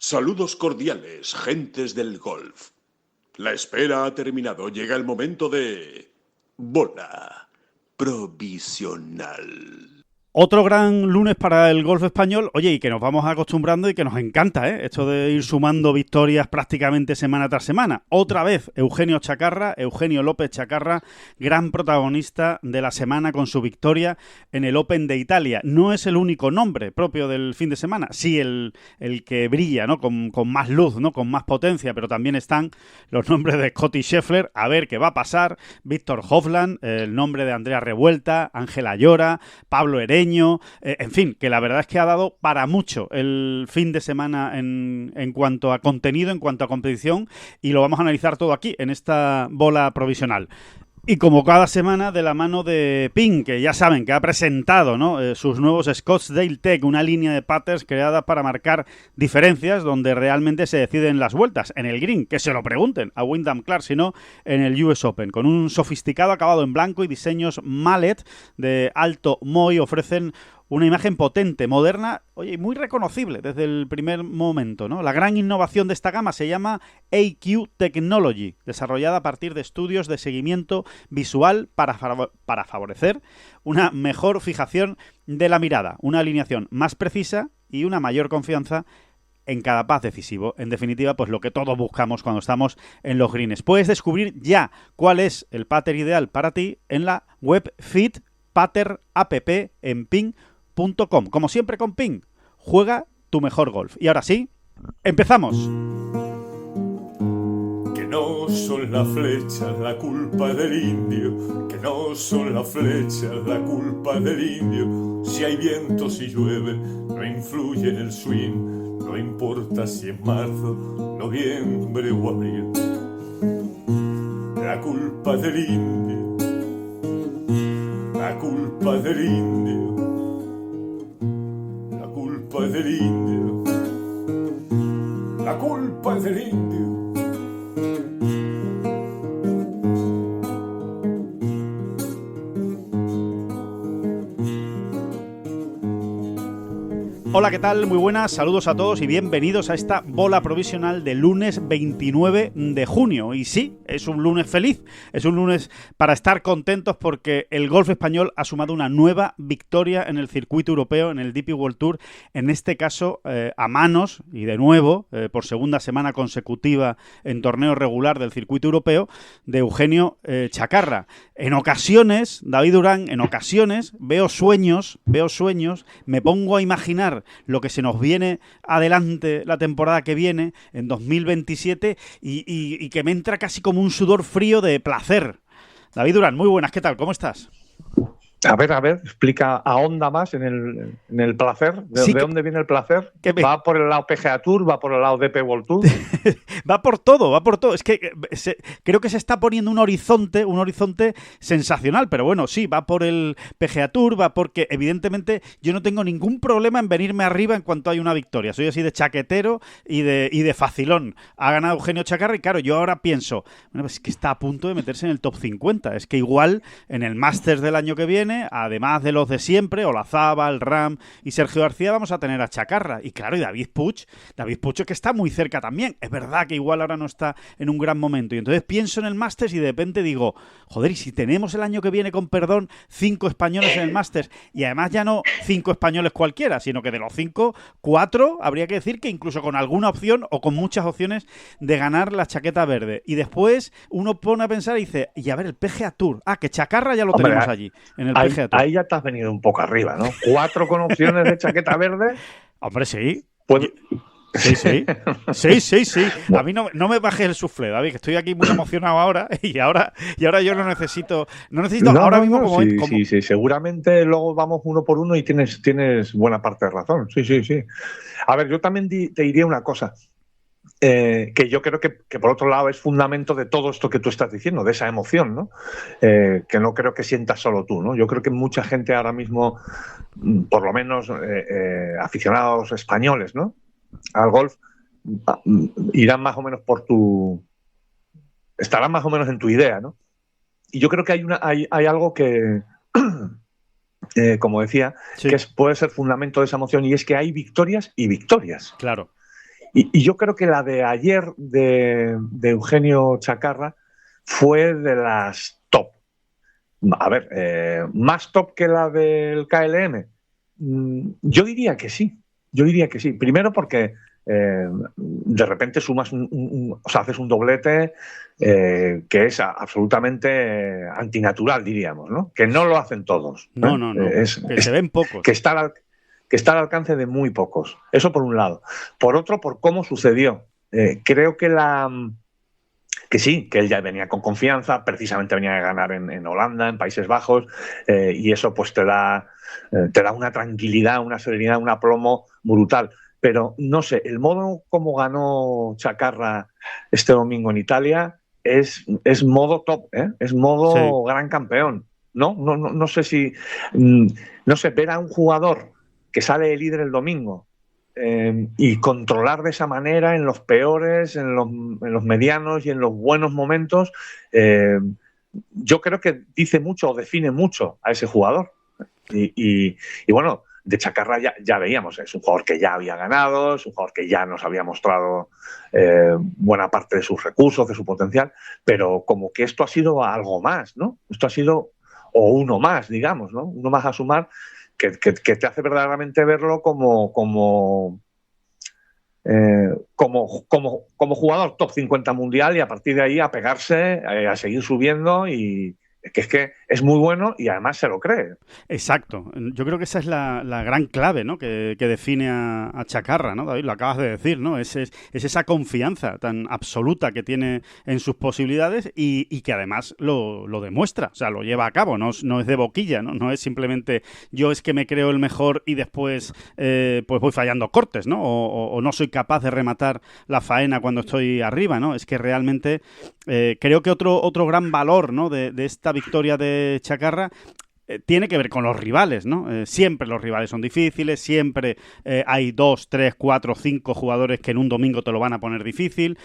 Saludos cordiales, gentes del golf. La espera ha terminado. Llega el momento de... bola provisional. Otro gran lunes para el golf español, oye, y que nos vamos acostumbrando y que nos encanta, esto de ir sumando victorias prácticamente semana tras semana. Otra vez, Eugenio López Chacarra, gran protagonista de la semana con su victoria en el Open de Italia. No es el único nombre propio del fin de semana, sí el que brilla, ¿no? Con más luz, ¿no? Con más potencia, pero también están los nombres de Scottie Scheffler, a ver qué va a pasar, Viktor Hovland, el nombre de Andrea Revuelta, Ángela Llora, Pablo Heredia, en fin, que la verdad es que ha dado para mucho el fin de semana en cuanto a contenido, en cuanto a competición, y lo vamos a analizar todo aquí, en esta bola provisional. Y como cada semana, de la mano de Ping, que ya saben que ha presentado, ¿no? Sus nuevos Scottsdale Tech, una línea de putters creada para marcar diferencias donde realmente se deciden las vueltas. En el green, que se lo pregunten a Wyndham Clark, sino en el US Open. Con un sofisticado acabado en blanco y diseños mallet de alto Moy, ofrecen una imagen potente, moderna, oye, muy reconocible desde el primer momento, ¿no? La gran innovación de esta gama se llama AQ Technology, desarrollada a partir de estudios de seguimiento visual para favorecer una mejor fijación de la mirada, una alineación más precisa y una mayor confianza en cada pad decisivo. En definitiva, pues lo que todos buscamos cuando estamos en los greens. Puedes descubrir ya cuál es el putter ideal para ti en la web Fit Putter App en Ping.com. Como siempre con Ping, juega tu mejor golf. Y ahora sí, ¡empezamos! Que no son las flechas la culpa del indio, que no son las flechas la culpa del indio. Si hay viento, si llueve, no influye en el swing, no importa si es marzo, noviembre o abril. La culpa del indio, la culpa del indio, la culpa es del indio, la culpa es del indio. Hola, ¿qué tal? Muy buenas, saludos a todos y bienvenidos a esta bola provisional de lunes 29 de junio. Y sí, es un lunes feliz, es un lunes para estar contentos porque el golf español ha sumado una nueva victoria en el circuito europeo, en el DP World Tour, en este caso a manos, y de nuevo, por segunda semana consecutiva en torneo regular del circuito europeo, de Eugenio Chacarra. En ocasiones, David Durán, en ocasiones veo sueños, me pongo a imaginar lo que se nos viene adelante la temporada que viene, en 2027, y que me entra casi como un sudor frío de placer. David Durán, muy buenas, ¿qué tal? ¿Cómo estás? A ver, explica, ahonda más en el placer. ¿De dónde viene el placer? ¿Va por el lado PGA Tour? ¿Va por el lado DP World Tour? Va por todo. Es que creo que se está poniendo un horizonte sensacional, pero bueno, sí, va por el PGA Tour, va porque evidentemente yo no tengo ningún problema en venirme arriba en cuanto hay una victoria. Soy así de chaquetero y de facilón. Ha ganado Eugenio Chacarra y claro, yo ahora pienso, bueno, pues es que está a punto de meterse en el top 50. Es que igual en el Masters del año que viene, además de los de siempre, Olazábal, Ram y Sergio García, vamos a tener a Chacarra. Y claro, y David Puig que está muy cerca también. Es verdad que igual ahora no está en un gran momento. Y entonces pienso en el Masters y de repente digo, joder, y si tenemos el año que viene, con perdón, 5 españoles en el Masters, y además ya no 5 españoles cualquiera, sino que de los 5, 4, habría que decir que incluso con alguna opción o con muchas opciones de ganar la chaqueta verde. Y después uno pone a pensar y dice, y a ver, el PGA Tour. Que Chacarra ya lo tenemos allí, en el PGA Tour. Ahí ya te has venido un poco arriba, ¿no? 4 con opciones de chaqueta verde. Hombre, sí. Pues... Sí. A mí no me bajes el suflé, David, que estoy aquí muy emocionado ahora y ahora yo no necesito ahora mismo como... Sí, seguramente luego vamos uno por uno y tienes buena parte de razón. Sí. A ver, yo también te diría una cosa. Que yo creo que por otro lado es fundamento de todo esto que tú estás diciendo, de esa emoción, ¿no? Que no creo que sientas solo tú, ¿no? Yo creo que mucha gente ahora mismo, por lo menos aficionados españoles, ¿no?, al golf, irán más o menos estarán más o menos en tu idea, ¿no? Y yo creo que hay algo que como decía, sí, que puede ser fundamento de esa emoción, y es que hay victorias y victorias. Claro. Y yo creo que la de ayer de Eugenio Chacarra fue de las top. A ver, ¿más top que la del KLM? Yo diría que sí. Yo diría que sí. Primero porque de repente sumas o sea, haces un doblete que es absolutamente antinatural, diríamos, ¿no? Que no lo hacen todos. No. Que se ven pocos. Que está al alcance de muy pocos. Eso por un lado. Por otro, por cómo sucedió. Creo que sí, que él ya venía con confianza, precisamente venía a ganar en Holanda, en Países Bajos, y eso pues te da una tranquilidad, una serenidad, un aplomo brutal. Pero no sé, el modo como ganó Chacarra este domingo en Italia es modo top, ¿eh? Es modo gran campeón. No sé si... no sé, ver a un jugador que sale líder el domingo y controlar de esa manera en los peores, en los medianos y en los buenos momentos, yo creo que dice mucho o define mucho a ese jugador. Y bueno, de Chacarra ya veíamos, es un jugador que ya había ganado, es un jugador que ya nos había mostrado buena parte de sus recursos, de su potencial, pero como que esto ha sido algo más, ¿no? Esto ha sido, o uno más, digamos, ¿no? Uno más a sumar que te hace verdaderamente verlo como jugador top 50 mundial, y a partir de ahí a pegarse, a seguir subiendo, y es que es muy bueno y además se lo cree. Exacto. Yo creo que esa es la gran clave, ¿no? que define a Chacarra, ¿no, David? Lo acabas de decir, ¿no? Es esa confianza tan absoluta que tiene en sus posibilidades y que además lo demuestra, o sea, lo lleva a cabo, no es de boquilla, ¿no? No es simplemente yo es que me creo el mejor y después pues voy fallando cortes, ¿no? O no soy capaz de rematar la faena cuando estoy arriba, ¿no? Es que realmente creo que otro gran valor, ¿no? de esta victoria de Chacarra tiene que ver con los rivales, ¿no? Siempre los rivales son difíciles, siempre hay 2, 3, 4, 5 jugadores que en un domingo te lo van a poner difícil,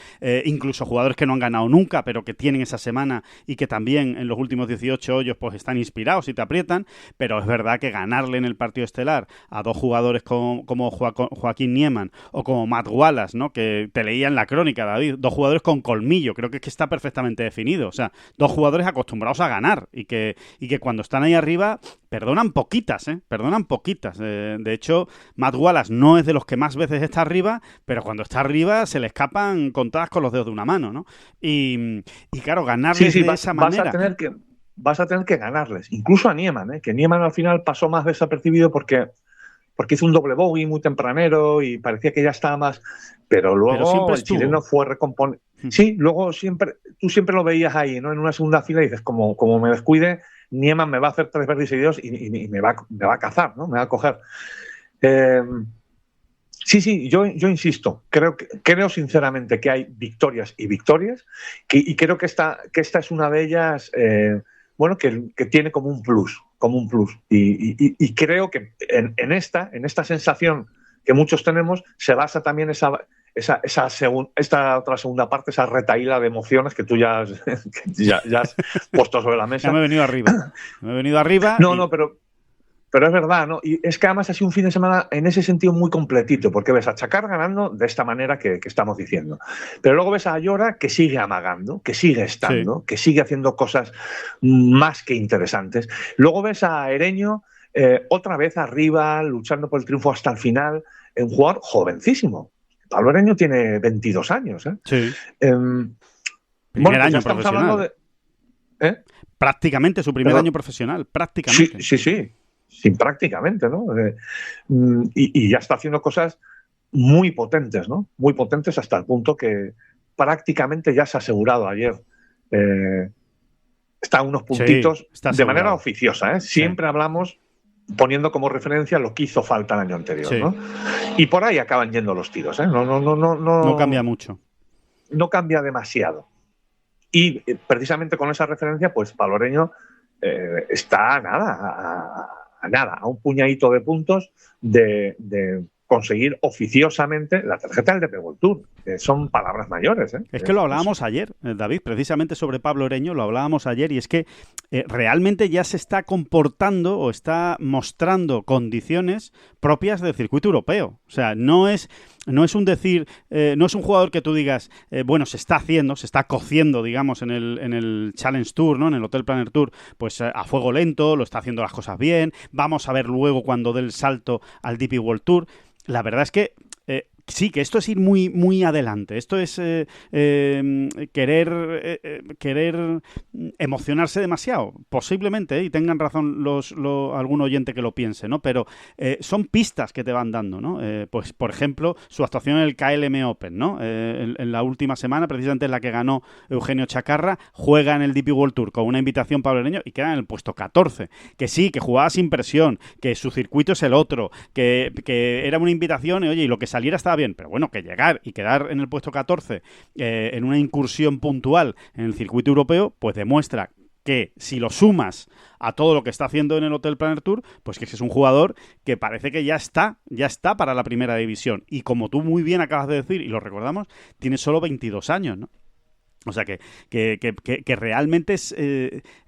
incluso jugadores que no han ganado nunca, pero que tienen esa semana y que también en los últimos 18 hoyos pues están inspirados y te aprietan, pero es verdad que ganarle en el partido estelar a dos jugadores como Joaquín Niemann o como Matt Wallace, ¿no? Que te leía en la crónica, David, dos jugadores con colmillo, creo que está perfectamente definido, o sea, dos jugadores acostumbrados a ganar y que cuando están ahí arriba perdonan poquitas, perdonan poquitas. De hecho, Matt Wallace no es de los que más veces está arriba, pero cuando está arriba se le escapan contadas con los dedos de una mano, ¿no? Y claro, ganarles de esa manera... Vas a tener que ganarles, incluso a Niemann, que Niemann al final pasó más desapercibido porque hizo un doble bogey muy tempranero y parecía que ya estaba más... Pero luego el chileno fue recomponer... Sí, luego tú siempre lo veías ahí, ¿no? En una segunda fila y dices, como me descuide, Niemann me va a hacer 3 verdes seguidos y me va a cazar, ¿no? Me va a coger. Sí, yo insisto, creo sinceramente que hay victorias y victorias, y creo que esta es una de ellas, bueno, que tiene como un plus. Y creo que en esta sensación que muchos tenemos se basa también esta otra segunda parte, esa retahíla de emociones que tú ya has puesto sobre la mesa. Ya me he venido arriba. No, pero es verdad, ¿no? Y es que además ha sido un fin de semana en ese sentido muy completito, porque ves a Chacarra ganando de esta manera que estamos diciendo. Pero luego ves a Ayora que sigue amagando, que sigue estando, que sigue haciendo cosas más que interesantes. Luego ves a Ereño otra vez arriba, luchando por el triunfo hasta el final, un jugador jovencísimo. Pablo Ereño tiene 22 años. Sí. Primer año profesional. Prácticamente su primer año profesional, prácticamente. Sí, prácticamente, ¿no? Y ya está haciendo cosas muy potentes, ¿no? Muy potentes hasta el punto que prácticamente ya se ha asegurado ayer. Está a unos puntitos de manera oficiosa, ¿eh? Siempre hablamos poniendo como referencia lo que hizo falta el año anterior, ¿no? Y por ahí acaban yendo los tiros, ¿eh? No cambia mucho. No cambia demasiado. Y precisamente con esa referencia, pues Pablo Ereño está a un puñadito de puntos de conseguir oficiosamente la tarjeta del DP World Tour. Son palabras mayores, ¿eh? Es que lo hablábamos ayer, David, precisamente sobre Pablo Ereño, lo hablábamos ayer, y es que realmente ya se está comportando o está mostrando condiciones propias del circuito europeo. O sea, no es no es un decir, no es un jugador que tú digas, bueno, se está cociendo, digamos, en el Challenge Tour, ¿no? En el Hotel Planner Tour, pues a fuego lento, lo está haciendo las cosas bien, vamos a ver luego cuando dé el salto al DP World Tour. La verdad es que sí, que esto es ir muy, muy adelante. Esto es querer emocionarse demasiado. Posiblemente, y tengan razón algún oyente que lo piense, ¿no? Pero son pistas que te van dando, ¿no? Pues, por ejemplo, su actuación en el KLM Open, ¿no? En la última semana, precisamente en la que ganó Eugenio Chacarra, juega en el DP World Tour con una invitación pablereño y queda en el puesto 14. Que sí, que jugaba sin presión, que su circuito es el otro, que era una invitación y, oye, y lo que saliera estaba bien, pero bueno, que llegar y quedar en el puesto 14 en una incursión puntual en el circuito europeo, pues demuestra que si lo sumas a todo lo que está haciendo en el Hotel Planner Tour, pues que es un jugador que parece que ya está para la primera división. Y como tú muy bien acabas de decir, y lo recordamos, tiene solo 22 años, ¿no? O sea, que realmente es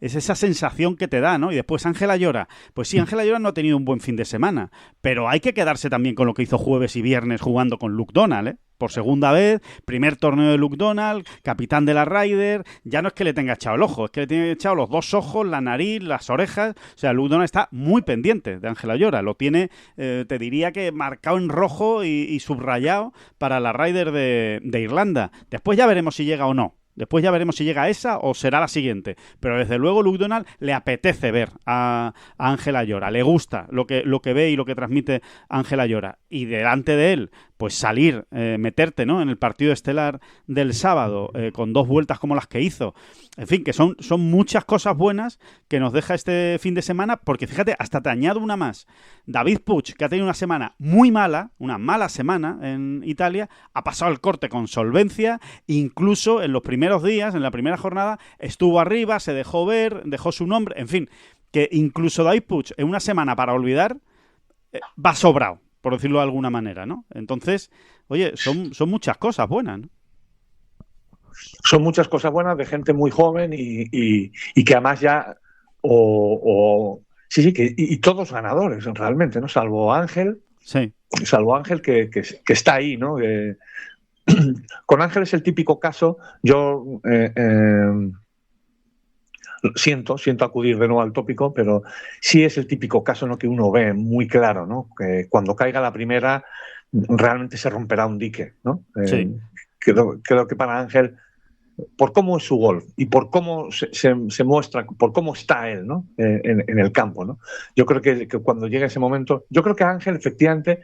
esa sensación que te da, ¿no? Y después Ángel Ayora. Pues sí, Ángel Ayora no ha tenido un buen fin de semana, pero hay que quedarse también con lo que hizo jueves y viernes jugando con Luke Donald, ¿eh? Por segunda vez, primer torneo de Luke Donald, capitán de la Ryder. Ya no es que le tenga echado el ojo, es que le tiene echado los dos ojos, la nariz, las orejas. O sea, Luke Donald está muy pendiente de Ángel Ayora. Lo tiene, te diría que marcado en rojo y subrayado para la Ryder de Irlanda. Después ya veremos si llega o no. Después ya veremos si llega a esa o será la siguiente. Pero desde luego Luke Donald le apetece ver a Ángel Ayora. Le gusta lo que ve y lo que transmite Ángel Ayora. Y delante de él, pues salir, meterte, ¿no? En el partido estelar del sábado, con 2 vueltas como las que hizo. En fin, que son muchas cosas buenas que nos deja este fin de semana, porque fíjate, hasta te añado una más. David Puig, que ha tenido una semana muy mala, una mala semana en Italia, ha pasado el corte con solvencia, incluso en los primeros días, en la primera jornada, estuvo arriba, se dejó ver, dejó su nombre, en fin, que incluso David Puig en una semana para olvidar va sobrado, por decirlo de alguna manera, ¿no? Entonces, oye, son muchas cosas buenas, ¿no? Son muchas cosas buenas de gente muy joven y que además ya sí, y todos ganadores realmente, ¿no? Salvo Ángel, sí. Que está ahí, ¿no? Con Ángel es el típico caso, yo siento acudir de nuevo al tópico, pero sí es el típico caso, ¿no? Que uno ve muy claro, ¿no? Que cuando caiga la primera realmente se romperá un dique, ¿no? Sí. Creo que para Ángel, por cómo es su golf y por cómo se muestra, por cómo está él, ¿no? En el campo, ¿no? Yo creo que cuando llegue ese momento, yo creo que a Ángel efectivamente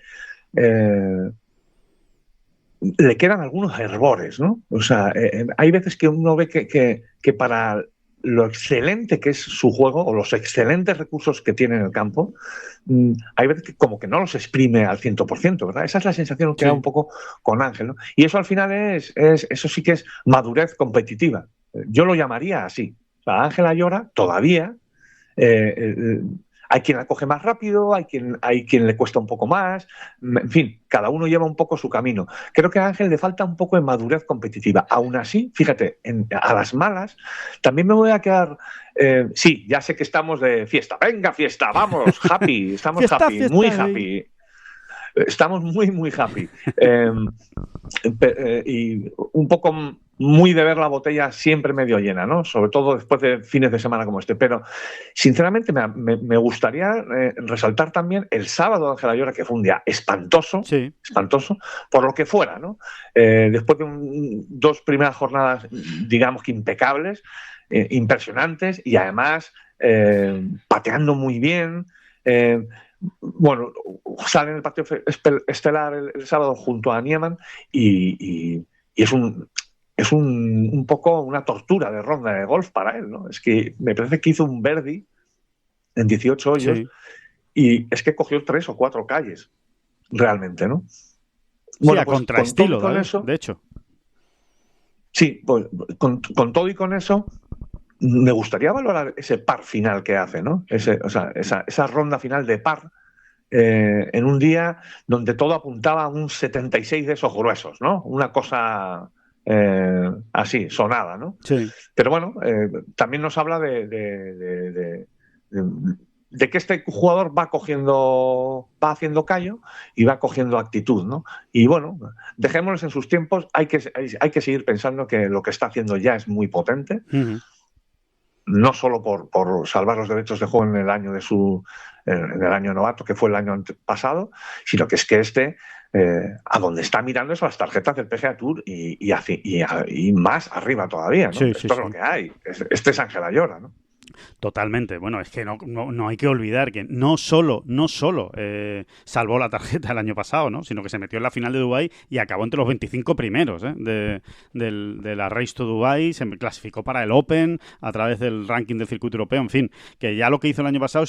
le quedan algunos errores, ¿no? O sea, hay veces que uno ve que para lo excelente que es su juego o los excelentes recursos que tiene en el campo, hay veces que como que no los exprime al 100%, ¿verdad? Esa es la sensación que da un poco con Ángel, ¿no? Y eso al final eso sí que es madurez competitiva. Yo lo llamaría así. O sea, Ángel Ayora todavía hay quien la coge más rápido, hay quien le cuesta un poco más, en fin, cada uno lleva un poco su camino. Creo que a Ángel le falta un poco de madurez competitiva. Aún así, fíjate, a las malas, también me voy a quedar... sí, ya sé que estamos de fiesta. ¡Venga, fiesta! ¡Vamos! ¡Happy! Estamos fiesta, happy, fiesta, muy happy. Estamos muy, muy happy. Y un poco muy de ver la botella siempre medio llena, ¿no? Sobre todo después de fines de semana como este. Pero, sinceramente, me gustaría resaltar también el sábado de Ángel Ayora, que fue un día espantoso, sí. Espantoso, por lo que fuera, ¿no? Después de 2 primeras jornadas, digamos que impecables, impresionantes, y además pateando muy bien. Bueno, sale en el partido estelar el sábado junto a Niemann y es un poco una tortura de ronda de golf para él, ¿no? Es que me parece que hizo un birdie en 18 hoyos, sí. Y es que cogió 3 o 4 calles, realmente, ¿no? Bueno, sí, a contraestilo, con eso, de hecho. Sí, pues con todo y con eso, me gustaría valorar ese par final que hace, ¿no? Esa ronda final de par en un día donde todo apuntaba a un 76 de esos gruesos, ¿no? Una cosa así, sonada, ¿no? Sí. Pero bueno, también nos habla de de que este jugador va haciendo callo y va cogiendo actitud, ¿no? Y bueno, dejémoslos en sus tiempos. Hay que seguir pensando que lo que está haciendo ya es muy potente. Uh-huh. No solo por salvar los derechos de juego en el año en el año novato, que fue el año pasado, sino que es que a donde está mirando es a las tarjetas del PGA Tour y más arriba todavía, ¿no? Sí, Esto es lo que hay. Este es Ángel Ayora, ¿no? Totalmente. Bueno, es que no hay que olvidar que no solo salvó la tarjeta el año pasado, ¿no? Sino que se metió en la final de Dubái y acabó entre los 25 primeros de la Race to Dubai, se clasificó para el Open a través del ranking del circuito europeo, en fin, que ya lo que hizo el año pasado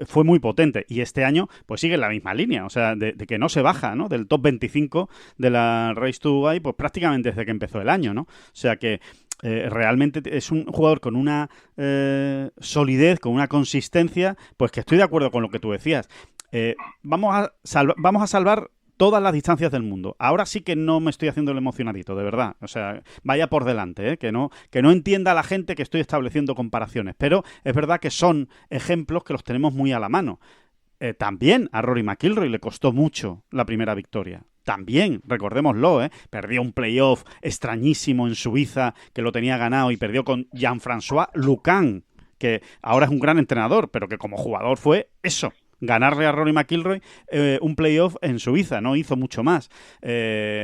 fue muy potente, y este año pues sigue en la misma línea, o sea, de que no se baja, ¿no? Del top 25 de la Race to Dubai, pues prácticamente desde que empezó el año, ¿no? O sea que realmente es un jugador con una solidez, con una consistencia, pues que estoy de acuerdo con lo que tú decías. Vamos a salvar todas las distancias del mundo. Ahora sí que no me estoy haciendo el emocionadito, de verdad. O sea, vaya por delante, que no entienda la gente que estoy estableciendo comparaciones. Pero es verdad que son ejemplos que los tenemos muy a la mano. También a Rory McIlroy le costó mucho la primera victoria. También, recordémoslo, perdió un playoff extrañísimo en Suiza, que lo tenía ganado, y perdió con Jean-François Lucan, que ahora es un gran entrenador, pero que como jugador fue eso, ganarle a Rory McIlroy un playoff en Suiza, no hizo mucho más.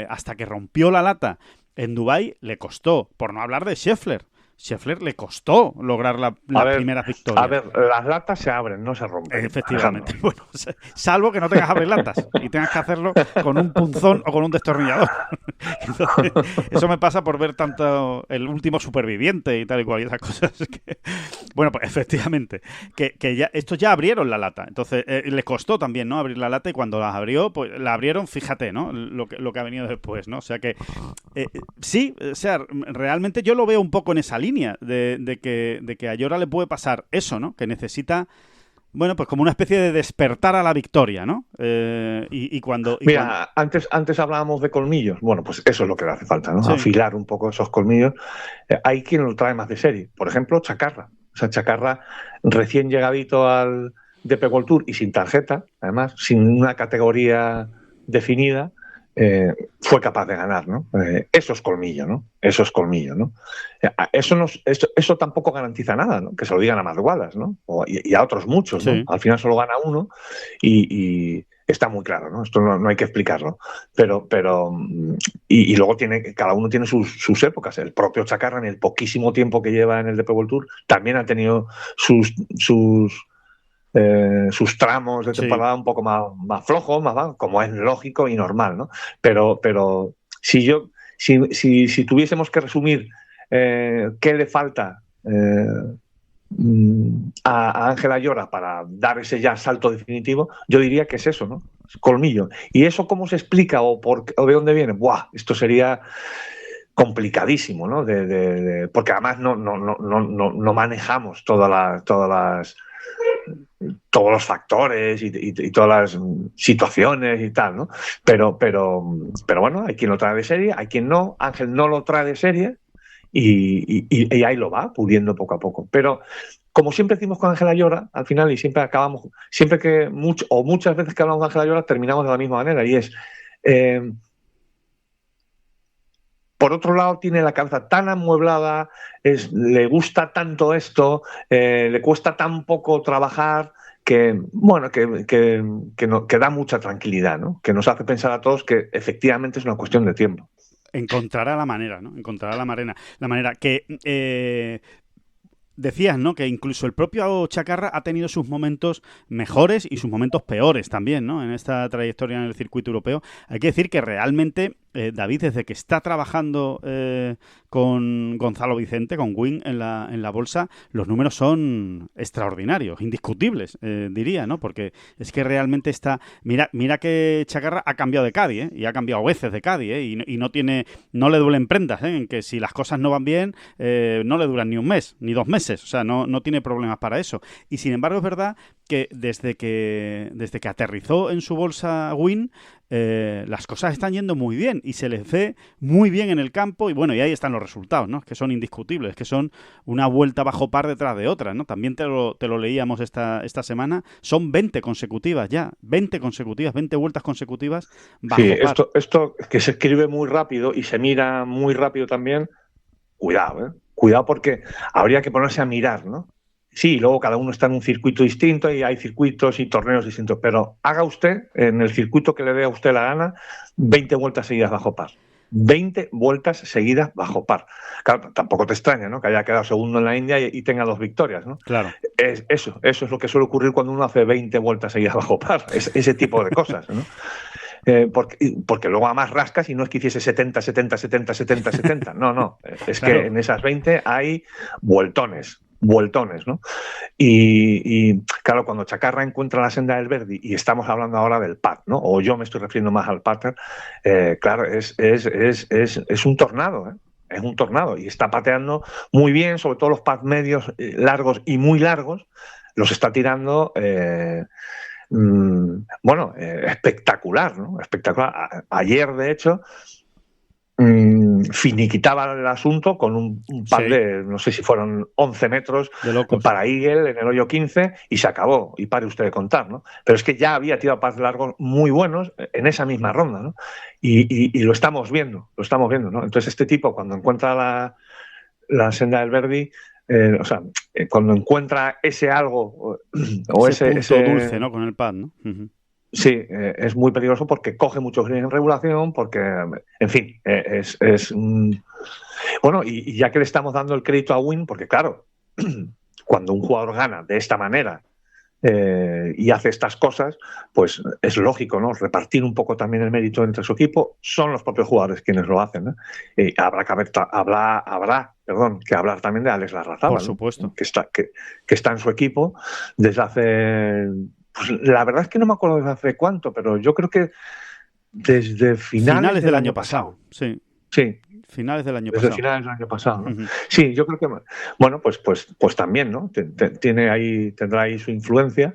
Hasta que rompió la lata en Dubái le costó, por no hablar de Scheffler. Scheffler le costó lograr las primeras victorias. A ver, las latas se abren, no se rompen. Efectivamente. Bueno, salvo que no tengas que abrir latas y tengas que hacerlo con un punzón o con un destornillador. Entonces, eso me pasa por ver tanto El Último Superviviente y tal y cual, y esas cosas. Bueno, pues efectivamente, que ya estos ya abrieron la lata. Entonces, les costó también, ¿no?, abrir la lata, y cuando las abrió, pues la abrieron, fíjate, ¿no?, lo que ha venido después, ¿no? O sea que, sí, o sea, realmente yo lo veo un poco en esa línea de que a Ayora le puede pasar eso, ¿no? Que necesita, bueno, pues como una especie de despertar a la victoria, ¿no? Mira, antes hablábamos de colmillos. Bueno, pues eso es lo que le hace falta, ¿no? Sí. Afilar un poco esos colmillos. Hay quien lo trae más de serie. Por ejemplo, Chacarra. O sea, Chacarra, recién llegadito al DP World Tour y sin tarjeta, además, sin una categoría definida, fue capaz de ganar, ¿no? Eso es colmillo, ¿no? Eso es colmillo, ¿no? Eso tampoco garantiza nada, ¿no? Que se lo digan a Matt Wallace, ¿no? Y a otros muchos, ¿no? Sí. Al final solo gana uno y está muy claro, ¿no? Esto no hay que explicarlo. Pero luego cada uno tiene sus épocas. El propio Chacarra, en el poquísimo tiempo que lleva en el DP World Tour, también ha tenido sus tramos de temporada un poco más flojos, como es lógico y normal, ¿no? Pero si tuviésemos que resumir qué le falta a Ángel Ayora para dar ese ya salto definitivo, yo diría que es eso, ¿no? Colmillo. ¿Y eso cómo se explica o de dónde viene? ¡Buah! Esto sería complicadísimo, ¿no? Porque además no manejamos todos los factores y todas las situaciones y tal, ¿no? Pero bueno, hay quien lo trae de serie, hay quien no. Ángel no lo trae de serie y ahí lo va puliendo poco a poco. Pero como siempre decimos con Ángel Ayora, al final, y muchas veces que hablamos de Ángel Ayora, terminamos de la misma manera, y es por otro lado, tiene la cabeza tan amueblada, le gusta tanto esto, le cuesta tan poco trabajar, que da mucha tranquilidad, ¿no? Que nos hace pensar a todos que efectivamente es una cuestión de tiempo. Encontrará la manera, ¿no? Encontrará la manera que... Decías, ¿no?, que incluso el propio Chacarra ha tenido sus momentos mejores y sus momentos peores también, ¿no?, en esta trayectoria en el circuito europeo. Hay que decir que realmente David, desde que está trabajando con Gonzalo Vicente, con Wing en la bolsa, los números son extraordinarios, indiscutibles, diría, ¿no? Porque es que realmente mira que Chacarra ha cambiado de Caddy, y ha cambiado veces de Caddy, y no le duelen prendas, en que si las cosas no van bien, no le duran ni un mes, ni 2 meses, o sea, no tiene problemas para eso. Y sin embargo es verdad que desde que aterrizó en su bolsa Wynn, las cosas están yendo muy bien y se les ve muy bien en el campo y bueno, y ahí están los resultados, ¿no? Que son indiscutibles, que son una vuelta bajo par detrás de otra, ¿no? También te lo leíamos esta semana, son 20 consecutivas ya, 20 vueltas consecutivas bajo par. Esto que se escribe muy rápido y se mira muy rápido también, cuidado, ¿eh? Cuidado porque habría que ponerse a mirar, ¿no? Sí, luego cada uno está en un circuito distinto y hay circuitos y torneos distintos, pero haga usted, en el circuito que le dé a usted la gana, 20 vueltas seguidas bajo par. 20 vueltas seguidas bajo par. Claro, tampoco te extraña, ¿no? Que haya quedado segundo en la India y tenga 2 victorias, ¿no? Claro. Eso es lo que suele ocurrir cuando uno hace 20 vueltas seguidas bajo par. Ese tipo de cosas, ¿no? Porque luego además rascas y no es que hiciese 70, 70, 70, 70, 70. No. Es claro. Que en esas 20 hay vueltones, ¿no? Y claro, cuando Chacarra encuentra la senda del Verdi, y estamos hablando ahora del pad, ¿no? O yo me estoy refiriendo más al pattern, claro, es un tornado, ¿eh? Es un tornado y está pateando muy bien, sobre todo los pads medios, largos y muy largos, los está tirando... espectacular, ¿no? Espectacular. Ayer, de hecho, finiquitaba el asunto con un par de, no sé si fueron 11 metros para Eagle en el hoyo 15 y se acabó. Y pare usted de contar, ¿no? Pero es que ya había tirado pads largos muy buenos en esa misma ronda, ¿no? Y lo estamos viendo, ¿no? Entonces este tipo, cuando encuentra la senda del Verdi, cuando encuentra ese algo o ese punto dulce, ¿no? Con el pad, ¿no? Uh-huh. Sí, es muy peligroso porque coge mucho green en regulación, porque, en fin, bueno, y ya que le estamos dando el crédito a Wynn, porque claro, cuando un jugador gana de esta manera y hace estas cosas, pues es lógico, ¿no? Repartir un poco también el mérito entre su equipo. Son los propios jugadores quienes lo hacen, ¿no? Habrá que hablar también de Alex Larrazábal, por supuesto, ¿no? que está en su equipo desde hace... Pues la verdad es que no me acuerdo desde hace cuánto, pero yo creo que desde finales del año pasado. Sí. Finales del año pasado. Desde finales del año pasado, ¿no? Uh-huh. Sí, yo creo que, bueno, pues también, ¿no? Tendrá ahí su influencia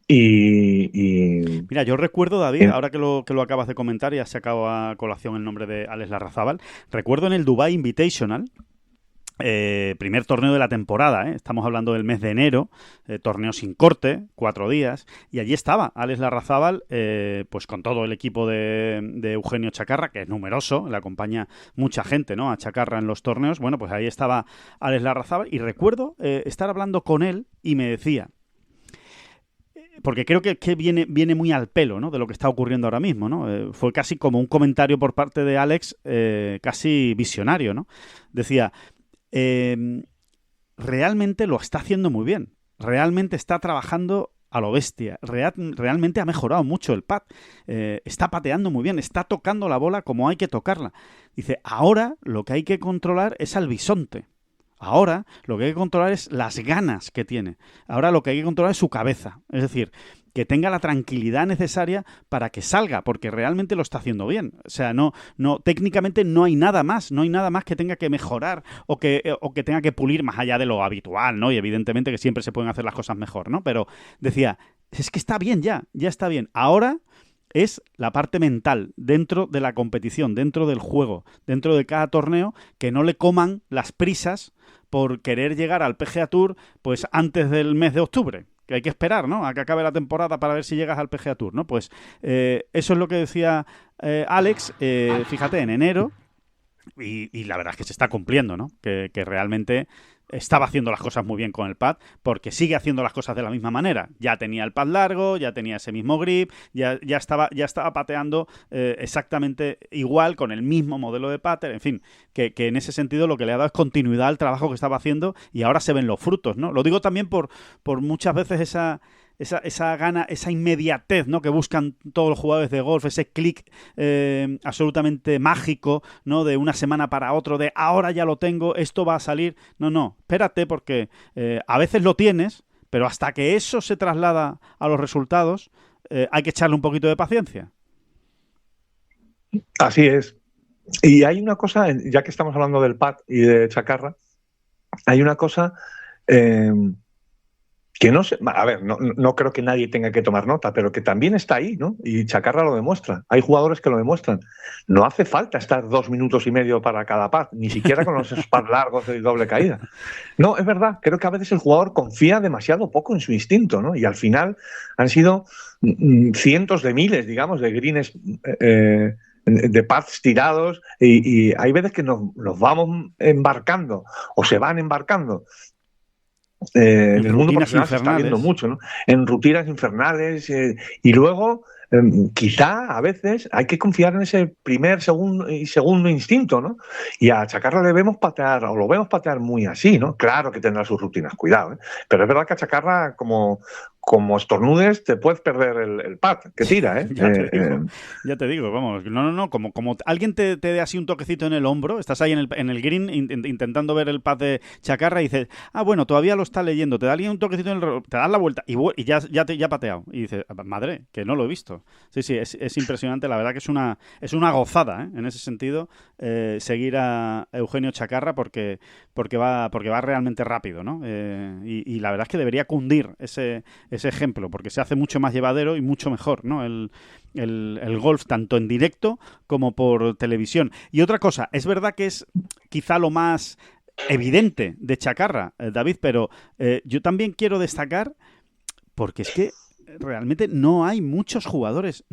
y... Mira, yo recuerdo, David, ahora que lo acabas de comentar y has sacado a colación el nombre de Alex Larrazábal, recuerdo en el Dubai Invitational, primer torneo de la temporada, estamos hablando del mes de enero, torneo sin corte, 4 días, y allí estaba Alex Larrazábal, pues con todo el equipo de Eugenio Chacarra, que es numeroso, le acompaña mucha gente, ¿no? A Chacarra en los torneos. Bueno, pues ahí estaba Alex Larrazábal y recuerdo estar hablando con él y me decía, porque creo que viene muy al pelo, ¿no? De lo que está ocurriendo ahora mismo, ¿no? Fue casi como un comentario por parte de Alex, casi visionario, ¿no? Decía... realmente lo está haciendo muy bien. Realmente está trabajando a lo bestia. Realmente ha mejorado mucho el pad. Está pateando muy bien. Está tocando la bola como hay que tocarla. Dice, ahora lo que hay que controlar es al bisonte. Ahora lo que hay que controlar es las ganas que tiene. Ahora lo que hay que controlar es su cabeza. Es decir, que tenga la tranquilidad necesaria para que salga, porque realmente lo está haciendo bien. O sea, no, técnicamente no hay nada más que tenga que mejorar o que tenga que pulir más allá de lo habitual, ¿no? Y evidentemente que siempre se pueden hacer las cosas mejor, ¿no? Pero decía, es que está bien ya está bien. Ahora es la parte mental dentro de la competición, dentro del juego, dentro de cada torneo, que no le coman las prisas por querer llegar al PGA Tour pues antes del mes de octubre, que hay que esperar, ¿no? A que acabe la temporada para ver si llegas al PGA Tour, ¿no? Pues eso es lo que decía Alex, fíjate, en enero, y la verdad es que se está cumpliendo, ¿no? Que realmente estaba haciendo las cosas muy bien con el pad, porque sigue haciendo las cosas de la misma manera. Ya tenía el pad largo, ya tenía ese mismo grip, ya estaba pateando exactamente igual, con el mismo modelo de pattern, en fin, que en ese sentido lo que le ha dado es continuidad al trabajo que estaba haciendo y ahora se ven los frutos, ¿no? Lo digo también por muchas veces esa gana, esa inmediatez, ¿no? Que buscan todos los jugadores de golf, ese clic absolutamente mágico, ¿no? De una semana para otro, de ahora ya lo tengo, esto va a salir. No, espérate, porque a veces lo tienes, pero hasta que eso se traslada a los resultados, hay que echarle un poquito de paciencia. Así es. Y hay una cosa, ya que estamos hablando del pad y de Chacarra, hay una cosa que no sé, a ver, no creo que nadie tenga que tomar nota, pero que también está ahí, ¿no? Y Chacarra lo demuestra. Hay jugadores que lo demuestran. No hace falta estar 2 minutos y medio para cada pad, ni siquiera con los pads largos de doble caída. No, es verdad, creo que a veces el jugador confía demasiado poco en su instinto, ¿no? Y al final han sido cientos de miles, digamos, de greens de pads tirados y hay veces que nos vamos embarcando o se van embarcando. En el mundo profesional se está viendo mucho, ¿no? En rutinas infernales y luego quizá a veces hay que confiar en ese primer, segundo instinto, ¿no? Y a Chacarra le vemos patear, o lo vemos patear muy así, ¿no? Claro que tendrá sus rutinas, cuidado, ¿eh? Pero es verdad que a Chacarra, como estornudes, te puedes perder el pad que tira, ¿eh? Ya te digo, vamos, no, como alguien te dé así un toquecito en el hombro, estás ahí en el green intentando ver el pad de Chacarra y dices, bueno, todavía lo está leyendo, te da alguien un toquecito en el te das la vuelta y ya ha pateado. Y dices, madre, que no lo he visto. Sí, es impresionante, la verdad que es una gozada, ¿eh? En ese sentido, seguir a Eugenio Chacarra porque va realmente rápido, ¿no? Y la verdad es que debería cundir ese ejemplo, porque se hace mucho más llevadero y mucho mejor, ¿no? El golf, tanto en directo como por televisión. Y otra cosa, es verdad que es quizá lo más evidente de Chacarra, David, pero yo también quiero destacar, porque es que realmente no hay muchos jugadores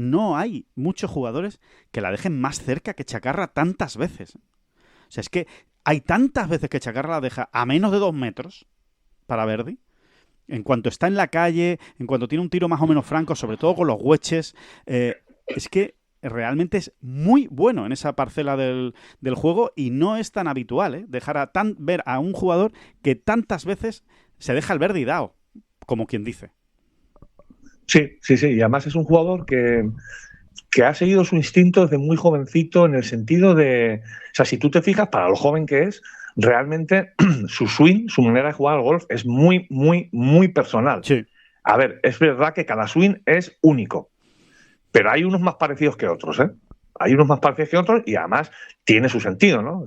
que la dejen más cerca que Chacarra tantas veces. O sea, es que hay tantas veces que Chacarra la deja a menos de 2 metros para Verdi. En cuanto está en la calle, en cuanto tiene un tiro más o menos franco, sobre todo con los wedges, es que realmente es muy bueno en esa parcela del juego y no es tan habitual, ¿eh? Ver a un jugador que tantas veces se deja el Verdi dao, como quien dice. Sí, y además es un jugador que ha seguido su instinto desde muy jovencito en el sentido de, o sea, si tú te fijas, para lo joven que es, realmente su swing, su manera de jugar al golf es muy, muy, muy personal. Sí. A ver, es verdad que cada swing es único, pero hay unos más parecidos que otros, ¿eh? Hay unos más parecidos que otros y además tiene su sentido, ¿no?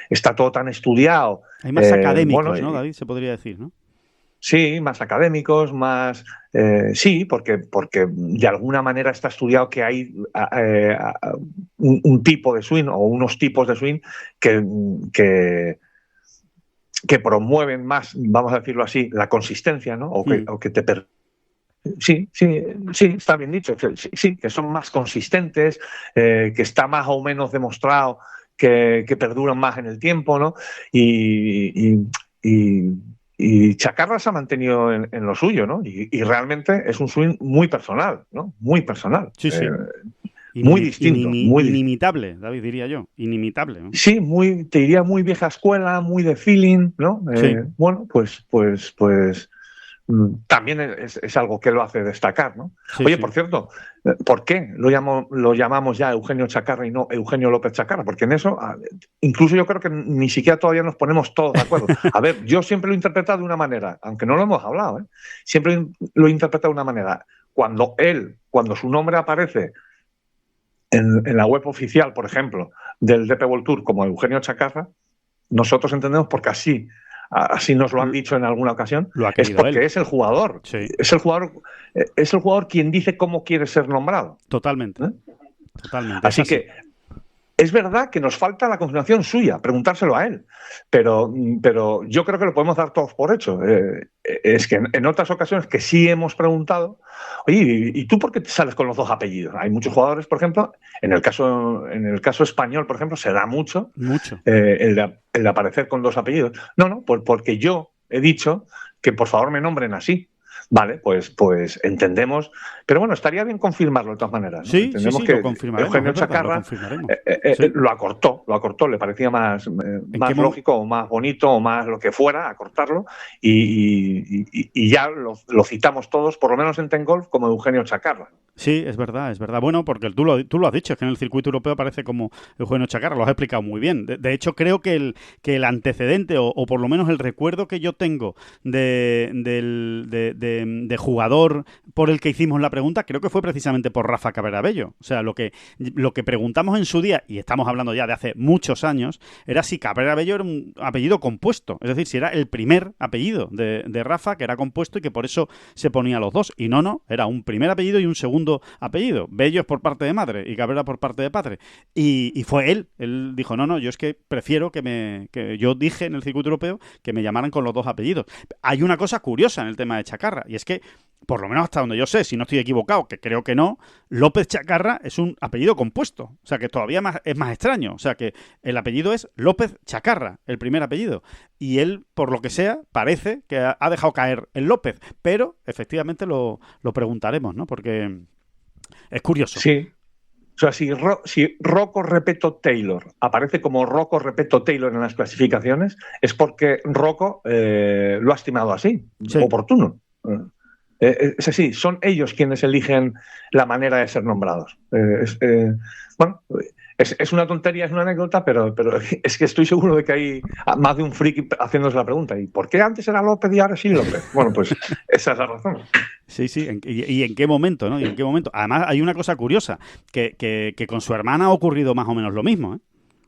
Está todo tan estudiado. Hay más académicos, ¿no, David? Se podría decir, ¿no? Sí, más académicos, más... sí, porque de alguna manera está estudiado que hay un tipo de swing o unos tipos de swing que promueven más, vamos a decirlo así, la consistencia, ¿no? O que te Sí, está bien dicho. Sí, que son más consistentes, que está más o menos demostrado que perduran más en el tiempo, ¿no? Y Chacarra se ha mantenido en lo suyo, ¿no? Y realmente es un swing muy personal, ¿no? Muy personal. Sí. Muy distinto. Inimitable, David, diría yo. Inimitable, ¿no? Sí, te diría muy vieja escuela, muy de feeling, ¿no? Sí. Bueno, pues también es algo que lo hace destacar, ¿no? Sí, Oye, sí. por cierto, ¿por qué lo llamamos ya Eugenio Chacarra y no Eugenio López Chacarra? Porque en eso, incluso yo creo que ni siquiera todavía nos ponemos todos de acuerdo. A ver, yo siempre lo he interpretado de una manera, aunque no lo hemos hablado, ¿eh? Siempre lo he interpretado de una manera. Cuando su nombre aparece en la web oficial, por ejemplo, del DP World Tour como Eugenio Chacarra, nosotros entendemos porque así nos lo han dicho en alguna ocasión, es porque él es el jugador. Sí. Es el jugador quien dice cómo quiere ser nombrado. Totalmente. Así que es verdad que nos falta la confirmación suya, preguntárselo a él, pero yo creo que lo podemos dar todos por hecho. Es que en otras ocasiones que sí hemos preguntado, oye, ¿y tú por qué te sales con los 2 apellidos? Hay muchos jugadores, por ejemplo, en el caso español, por ejemplo, se da mucho. El de aparecer con 2 apellidos. No, porque yo he dicho que por favor me nombren así. Vale, pues entendemos. Pero bueno, estaría bien confirmarlo de todas maneras, ¿no? Sí, entendemos sí, que lo confirmaremos. Eugenio Chacarra lo acortó, le parecía más lógico o más bonito o más lo que fuera, acortarlo y ya lo citamos todos, por lo menos en Ten Golf, como Eugenio Chacarra. Sí, es verdad. Bueno, porque tú lo has dicho, es que en el circuito europeo aparece como Eugenio Chacarra, lo has explicado muy bien. De hecho, creo que el antecedente, o por lo menos el recuerdo que yo tengo de de jugador por el que hicimos la pregunta, creo que fue precisamente por Rafa Cabrera Bello. O sea, lo que preguntamos en su día, y estamos hablando ya de hace muchos años, era si Cabrera Bello era un apellido compuesto. Es decir, si era el primer apellido de Rafa, que era compuesto y que por eso se ponía los dos. Y no, era un primer apellido y un segundo apellido. Bello es por parte de madre y Cabrera por parte de padre. Y fue él. Él dijo, no, yo es que prefiero que yo dije en el circuito europeo que me llamaran con los dos apellidos. Hay una cosa curiosa en el tema de Chacarra, y es que, por lo menos hasta donde yo sé, si no estoy equivocado, que creo que no, López Chacarra es un apellido compuesto. O sea, que todavía es más extraño. O sea, que el apellido es López Chacarra, el primer apellido. Y él, por lo que sea, parece que ha dejado caer el López. Pero, efectivamente, lo preguntaremos, ¿no? Porque es curioso. Sí. O sea, si Rocco Repetto Taylor aparece como Rocco Repetto Taylor en las clasificaciones, es porque Rocco lo ha estimado así, sí. Oportuno. Es así, son ellos quienes eligen la manera de ser nombrados. Bueno, es una tontería, es una anécdota, pero es que estoy seguro de que hay más de un friki haciéndose la pregunta. ¿Y por qué antes era López y ahora sí López? Bueno, pues esa es la razón. Sí, ¿y en qué momento, no? ¿Y en qué momento? Además, hay una cosa curiosa, que con su hermana ha ocurrido más o menos lo mismo, ¿eh?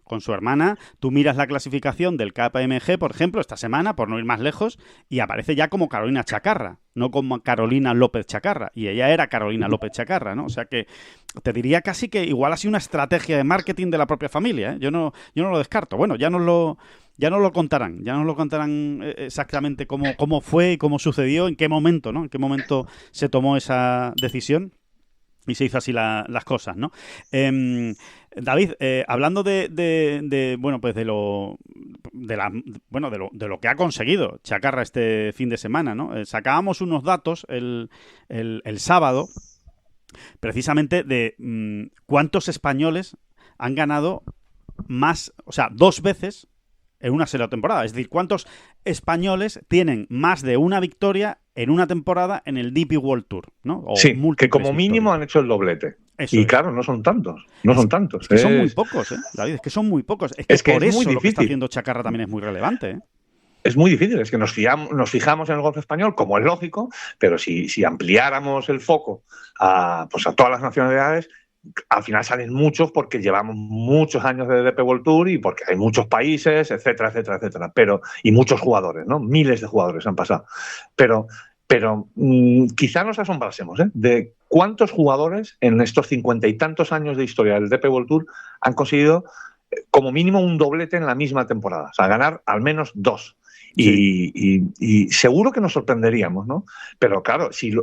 Con su hermana, tú miras la clasificación del KPMG, por ejemplo, esta semana, por no ir más lejos, y aparece ya como Carolina Chacarra, no como Carolina López Chacarra. Y ella era Carolina López Chacarra, ¿no? O sea que te diría casi que igual ha sido una estrategia de marketing de la propia familia, ¿eh? Yo no lo descarto. Bueno, ya nos lo contarán. Ya nos lo contarán exactamente cómo fue y cómo sucedió, en qué momento, ¿no? En qué momento se tomó esa decisión y se hizo así las cosas, ¿no? David, hablando de bueno, pues de lo que ha conseguido Chacarra este fin de semana, ¿no? Sacábamos unos datos el sábado, precisamente de cuántos españoles han ganado más, o sea, 2 veces en una sola temporada. Es decir, cuántos españoles tienen más de una victoria en una temporada en el DP World Tour, ¿no? O sí, que como mínimo han hecho el doblete. Eso y es. Claro, no son tantos. Son tantos. Es que son muy pocos, David, es que son muy pocos. Es que por es eso muy lo que está difícil. haciendo Chacarra también es muy relevante, ¿eh? Es muy difícil, es que nos fijamos en el golf español, como es lógico, pero si ampliáramos el foco a todas las nacionalidades, al final salen muchos porque llevamos muchos años de DP World Tour y porque hay muchos países, etcétera, etcétera, etcétera. Y muchos jugadores, ¿no? Miles de jugadores han pasado. Pero quizá nos asombrásemos, de cuántos jugadores en estos 50 y tantos años de historia del DP World Tour han conseguido como mínimo un doblete en la misma temporada. O sea, ganar al menos 2. Sí. Y seguro que nos sorprenderíamos, ¿no? Pero claro, si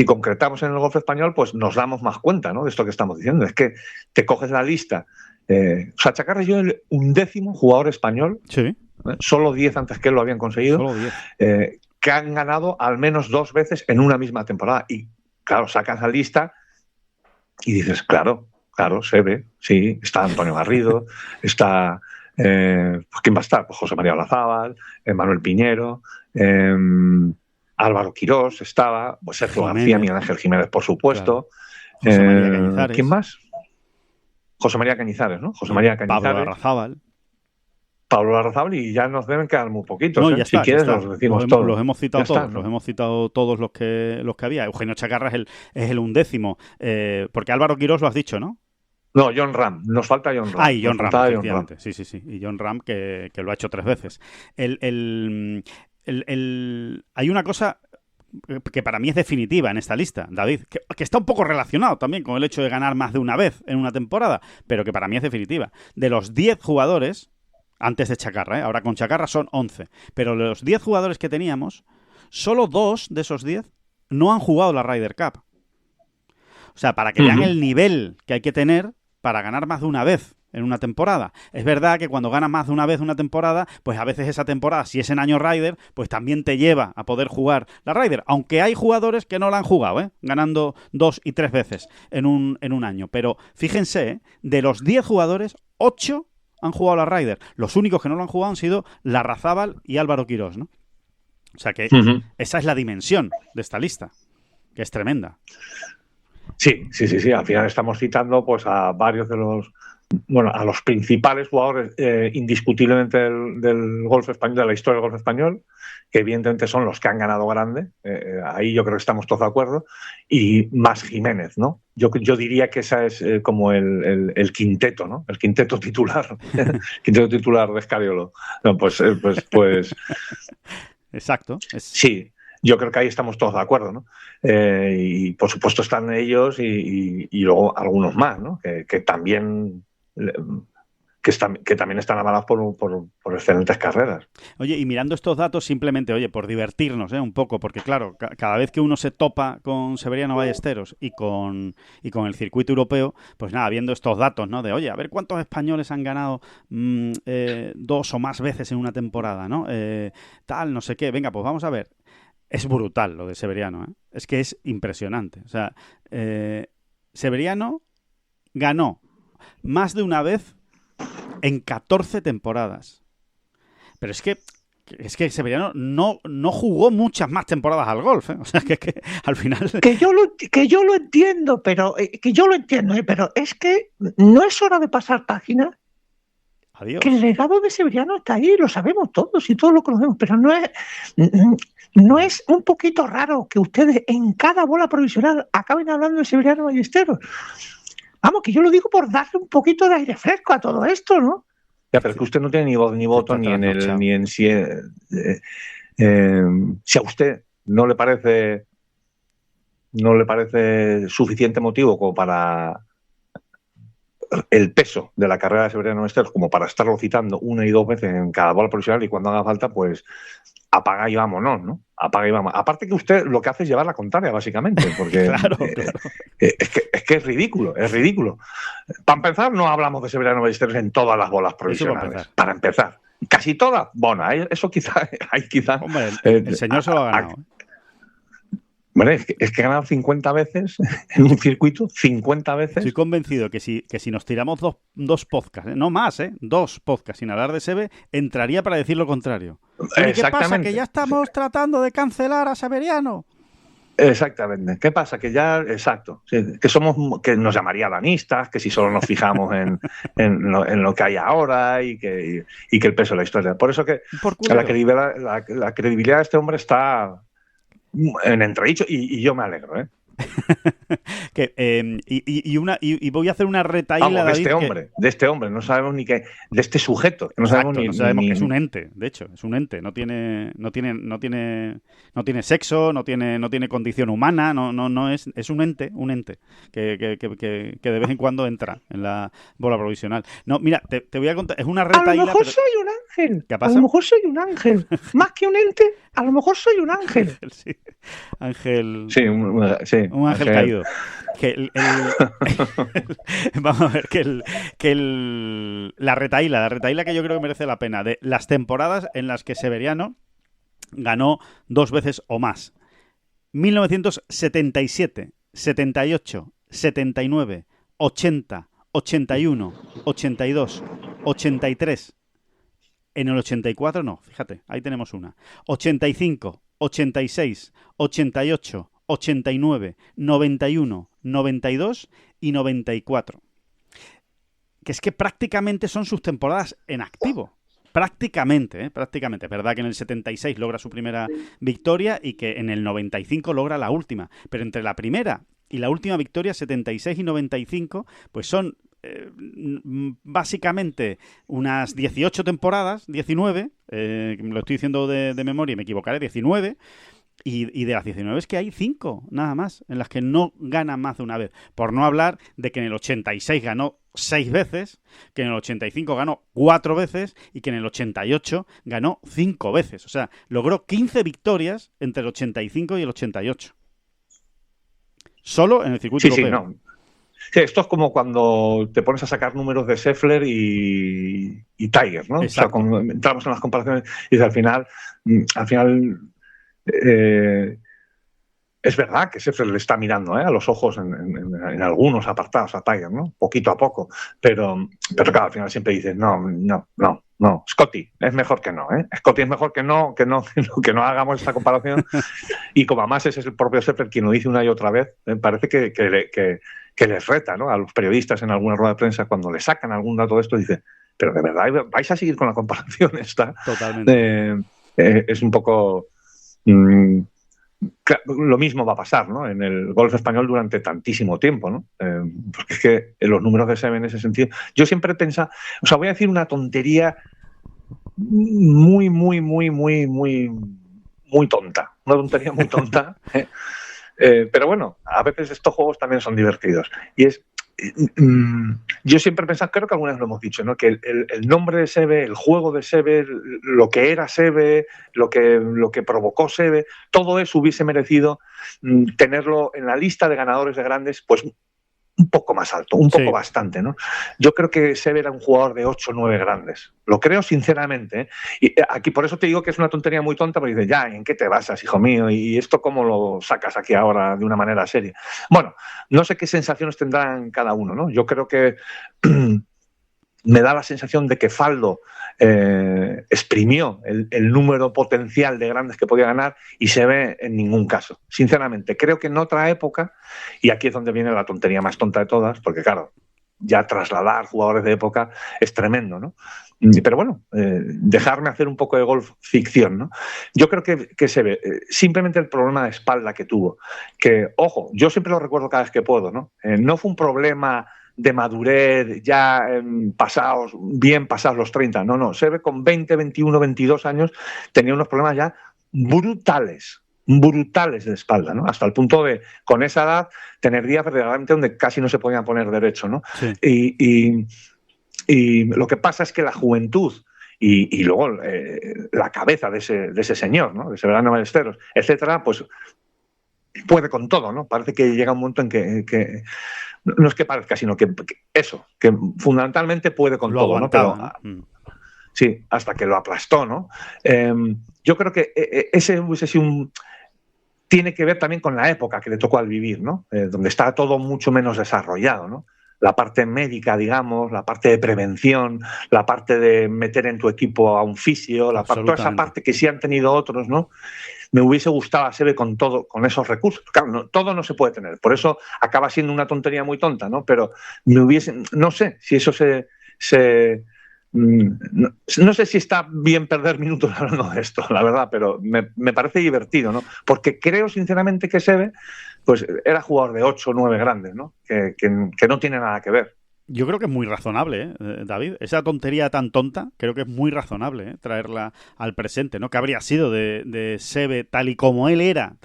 concretamos en el golf español, pues nos damos más cuenta, ¿no? De esto que estamos diciendo. Es que te coges la lista. O sea, Chacarra es el 11º jugador español. Sí. Solo 10 antes que él lo habían conseguido. Solo 10. Que han ganado al menos 2 veces en una misma temporada. Y claro, sacas la lista y dices, claro, se ve. Sí, está Antonio Garrido, está... pues ¿quién va a estar? Pues José María Olazábal, Manuel Piñero... Álvaro Quirós estaba, pues Sergio García, Miguel Ángel Jiménez, por supuesto. Claro. José María Cañizares. ¿Quién más? José María Cañizares, ¿no? José María Cañizares. Pablo Larrazábal, y ya nos deben quedar muy poquitos. No, ya está, si quieres, ya está. los decimos todos. Los hemos citado todos. Está, ¿no? Los hemos citado todos los que había. Eugenio Chacarra es el 11º. Porque Álvaro Quirós lo has dicho, ¿no? No, John Ram. Nos falta John Ram. Y John Ram, efectivamente. Sí. Y John Ram, que lo ha hecho 3 veces. Hay una cosa que para mí es definitiva en esta lista, David, que está un poco relacionado también con el hecho de ganar más de una vez en una temporada, pero que para mí es definitiva. De los 10 jugadores, antes de Chacarra, ahora con Chacarra son 11, pero de los 10 jugadores que teníamos, solo 2 de esos 10 no han jugado la Ryder Cup. O sea, para que vean el nivel que hay que tener para ganar más de una vez en una temporada. Es verdad que cuando ganas más de una vez una temporada, pues a veces esa temporada, si es en año Ryder, pues también te lleva a poder jugar la Ryder. Aunque hay jugadores que no la han jugado, ganando 2 y 3 veces en un año. Pero fíjense, de los 10 jugadores, 8 han jugado la Ryder. Los únicos que no lo han jugado han sido Larrazábal y Álvaro Quirós, ¿no? O sea que esa es la dimensión de esta lista, que es tremenda. Sí. Al final estamos citando pues a varios de bueno, a los principales jugadores indiscutiblemente del golf español, de la historia del golf español, que evidentemente son los que han ganado grande, ahí yo creo que estamos todos de acuerdo, y más Jiménez, ¿no? Yo diría que esa es como el quinteto, ¿no? El quinteto titular, quinteto titular de Scariolo. No, pues Exacto. Sí, yo creo que ahí estamos todos de acuerdo, ¿no? Y por supuesto están ellos y luego algunos más, ¿no? Que también están avalados por excelentes carreras. Oye, y mirando estos datos simplemente, oye, por divertirnos un poco, porque claro, cada vez que uno se topa con Severiano Ballesteros y con el circuito europeo, pues nada, viendo estos datos, ¿no? De, oye, a ver cuántos españoles han ganado 2 o más veces en una temporada, ¿no? Tal, no sé qué. Venga, pues vamos a ver. Es brutal lo de Severiano, ¿eh? Es que es impresionante. O sea, Severiano ganó más de una vez en 14 temporadas. Pero es que Severiano no jugó muchas más temporadas al golf, ¿eh? O sea, que al final... Que yo lo entiendo, pero pero es que no es hora de pasar página. Adiós. Que el legado de Severiano está ahí, lo sabemos todos y todos lo conocemos, pero no es un poquito raro que ustedes en cada bola provisional acaben hablando de Severiano Ballesteros. Vamos, que yo lo digo por darle un poquito de aire fresco a todo esto, ¿no? Ya, pero es que usted no tiene ni voz ni voto ni en si a usted no le parece suficiente motivo como para el peso de la carrera de Severiano Ballesteros como para estarlo citando 1 y 2 veces en cada bola profesional, y cuando haga falta, pues apaga y vámonos, ¿no? Apaga y vamos. Aparte que usted lo que hace es llevar la contraria, básicamente, porque claro. Es que es ridículo. Para empezar, no hablamos de Severiano Ballesteros en todas las bolas provisionales. Para empezar. Casi todas. Bueno, eso quizá... Hombre, el señor se lo ha ganado. Bueno, es que ha ganado 50 veces en un circuito, 50 veces. Estoy convencido que si nos tiramos dos podcasts, no más, 2 podcasts sin hablar de Seve, entraría para decir lo contrario. ¿Qué pasa? ¿Que ya estamos tratando de cancelar a Severiano? Exactamente. ¿Qué pasa? Que ya, exacto, sí, que nos llamaría danistas, que si solo nos fijamos en lo que hay ahora y que el peso de la historia. Por eso que la credibilidad de este hombre está en entredicho, y yo me alegro, ¿eh? y voy a hacer una retahíla, David, de este hombre, no sabemos ni qué, de este sujeto, no sabemos que es un ente, de hecho, es un ente, no tiene sexo, no tiene condición humana, no es un ente que de vez en cuando entra en la bola provisional. No, mira, te voy a contar, es una retahíla. A lo mejor soy un ángel. ¿Qué pasa? A lo mejor soy un ángel, más que un ente, a lo mejor soy un ángel. Sí. Ángel. Sí, un ángel caído. Vamos a ver la retahíla que yo creo que merece la pena, de las temporadas en las que Severiano ganó 2 veces o más: 1977, 78, 79, 80, 81, 82, 83. En el 84 no, fíjate, ahí tenemos una. 85, 86, 88, 89, 91, 92 y 94. Que es que prácticamente son sus temporadas en activo. Prácticamente. Es verdad que en el 76 logra su primera victoria y que en el 95 logra la última. Pero entre la primera y la última victoria, 76 y 95, pues son básicamente unas 18 temporadas, 19, lo estoy diciendo de memoria y me equivocaré, 19, y de las 19 es que hay 5 nada más en las que no gana más de una vez, por no hablar de que en el 86 ganó 6 veces, que en el 85 ganó 4 veces y que en el 88 ganó 5 veces, o sea, logró 15 victorias entre el 85 y el 88 solo en el circuito europeo. Sí, sí, esto es como cuando te pones a sacar números de Scheffler y Tiger, ¿no? Exacto. O sea, entramos en las comparaciones y al final es verdad que Scheffler le está mirando a los ojos en algunos apartados a Tiger, ¿no? Poquito a poco, pero claro, al final siempre dices no, Scotty es mejor que no, Scotty es mejor que no hagamos esta comparación. Y como además ese es el propio Scheffler quien lo dice una y otra vez, parece que que les reta, ¿no?, a los periodistas en alguna rueda de prensa cuando le sacan algún dato de esto, dice, pero de verdad vais a seguir con la comparación esta. Totalmente. Es un poco lo mismo va a pasar, ¿no?, en el golf español durante tantísimo tiempo, ¿no? Porque es que los números de Seve en ese sentido, yo siempre he pensado, o sea, voy a decir una tontería muy tonta, una tontería muy tonta, pero bueno, a veces estos juegos también son divertidos. Y es, yo siempre he pensado, creo que alguna vez lo hemos dicho, ¿no?, que el nombre de Seve, el juego de Seve, lo que era Seve, lo que provocó Seve, todo eso hubiese merecido tenerlo en la lista de ganadores de grandes, pues un poco más alto, un poco bastante, ¿no? Yo creo que Seve era un jugador de 8 o 9 grandes. Lo creo sinceramente, ¿eh? Y aquí por eso te digo que es una tontería muy tonta, porque dices, ya, ¿en qué te basas, hijo mío? ¿Y esto cómo lo sacas aquí ahora de una manera seria? Bueno, no sé qué sensaciones tendrán cada uno, ¿no? Yo creo que me da la sensación de que Faldo exprimió el número potencial de grandes que podía ganar y Seve en ningún caso. Sinceramente, creo que en otra época, y aquí es donde viene la tontería más tonta de todas, porque claro, ya trasladar jugadores de época es tremendo, ¿no? Pero bueno, dejarme hacer un poco de golf ficción, ¿no? Yo creo que Seve, simplemente el problema de espalda que tuvo, que, ojo, yo siempre lo recuerdo cada vez que puedo, ¿no? No fue un problema de madurez ya bien pasados los 30, no, Seve con 20, 21, 22 años tenía unos problemas ya brutales de espalda, ¿no? Hasta el punto de, con esa edad, tener días verdaderamente donde casi no se podía poner derecho, ¿no? Sí. Y lo que pasa es que la juventud y luego la cabeza de ese señor, ¿no?, de Severiano Ballesteros, etcétera, pues puede con todo, ¿no? Parece que llega un momento en que no es que parezca, sino que fundamentalmente puede con todo, aguantaba, ¿no? Pero, ¿no? Sí, hasta que lo aplastó, ¿no? Yo creo que ese hubiese sido tiene que ver también con la época que le tocó al vivir, ¿no? Donde está todo mucho menos desarrollado, ¿no? La parte médica, digamos, la parte de prevención, la parte de meter en tu equipo a un fisio, toda esa parte que sí han tenido otros, ¿no? Me hubiese gustado a Seve con esos recursos. Claro, todo no se puede tener. Por eso acaba siendo una tontería muy tonta, ¿no? Pero no sé si eso no sé si está bien perder minutos hablando de esto, la verdad, pero me parece divertido, ¿no? Porque creo sinceramente que Seve pues era jugador de 8 o 9 grandes, ¿no? Que no tiene nada que ver. Yo creo que es muy razonable, David. Esa tontería tan tonta, creo que es muy razonable, traerla al presente, ¿no? Que habría sido de Seve tal y como él era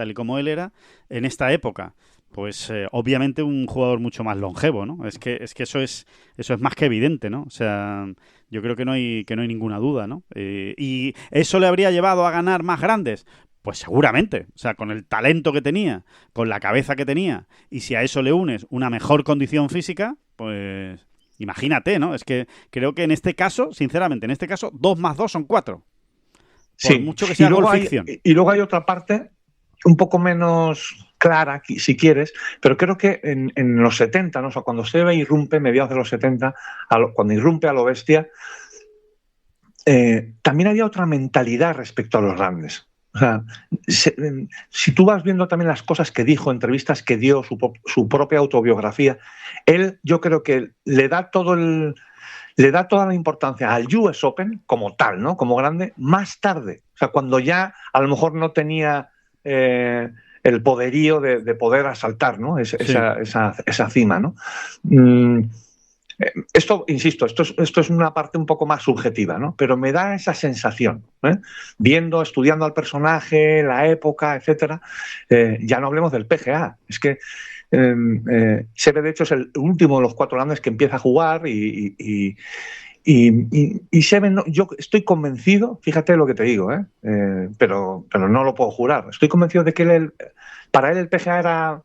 en esta época. Pues obviamente un jugador mucho más longevo, ¿no? Es que eso es más que evidente, ¿no? O sea, yo creo que no hay ninguna duda, ¿no? ¿Y eso le habría llevado a ganar más grandes? Pues seguramente, o sea, con el talento que tenía, con la cabeza que tenía, y si a eso le unes una mejor condición física, pues imagínate, ¿no? Es que creo que en este caso, sinceramente, 2 más 2 son 4. Por mucho que sea golf ficción. Y luego hay otra parte un poco menos clara, si quieres, pero creo que en los 70, ¿no? O sea, cuando Seve irrumpe, mediados de los 70, cuando irrumpe a lo bestia, también había otra mentalidad respecto a los grandes. O sea, si tú vas viendo también las cosas que dijo, entrevistas que dio, su propia autobiografía, él, yo creo que le da toda la importancia al US Open como tal, ¿no? Como grande, más tarde. O sea, cuando ya a lo mejor no tenía el poderío de poder asaltar, ¿no? Esa cima, ¿no? Esto, insisto, esto es una parte un poco más subjetiva, ¿no? Pero me da esa sensación, estudiando al personaje, la época, etcétera. Ya no hablemos del PGA. Es que Seve, de hecho, es el último de los 4 grandes que empieza a jugar y Seve, yo estoy convencido, fíjate lo que te digo, pero no lo puedo jurar. Estoy convencido de que para él el PGA era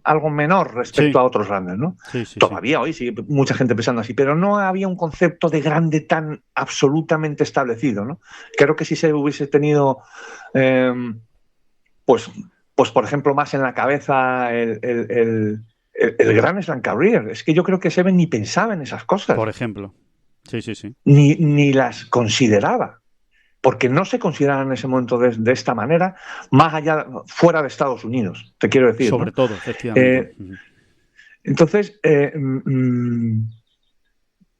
algo menor respecto a otros grandes, ¿no? Sí, todavía hoy sigue mucha gente pensando así, pero no había un concepto de grande tan absolutamente establecido, ¿no? Creo que si se hubiese tenido, pues por ejemplo, más en la cabeza el Grand Slam Career. Es que yo creo que Seve ni pensaba en esas cosas. Por ejemplo. Sí. Ni las consideraba. Porque no se consideraban en ese momento de esta manera, más allá, fuera de Estados Unidos, te quiero decir. Sobre todo, efectivamente. Entonces,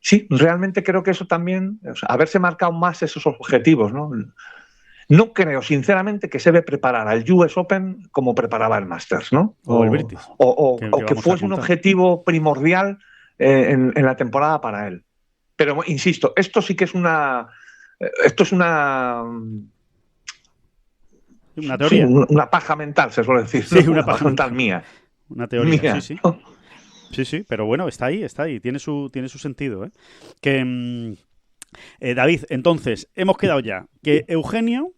sí, realmente creo que eso también, o sea, haberse marcado más esos objetivos, ¿no? No creo, sinceramente, que se debe preparar al US Open como preparaba el Masters, ¿no? O el British. O que fuese un objetivo primordial en la temporada para él. Pero, insisto, esto sí que es una... Esto es una teoría. Sí, una paja mental, se suele decir. Sí, ¿no? una paja mental mía. Una teoría, mía. sí. Sí, pero bueno, está ahí, tiene su sentido, ¿eh? Que, David, entonces, hemos quedado ya que Eugenio,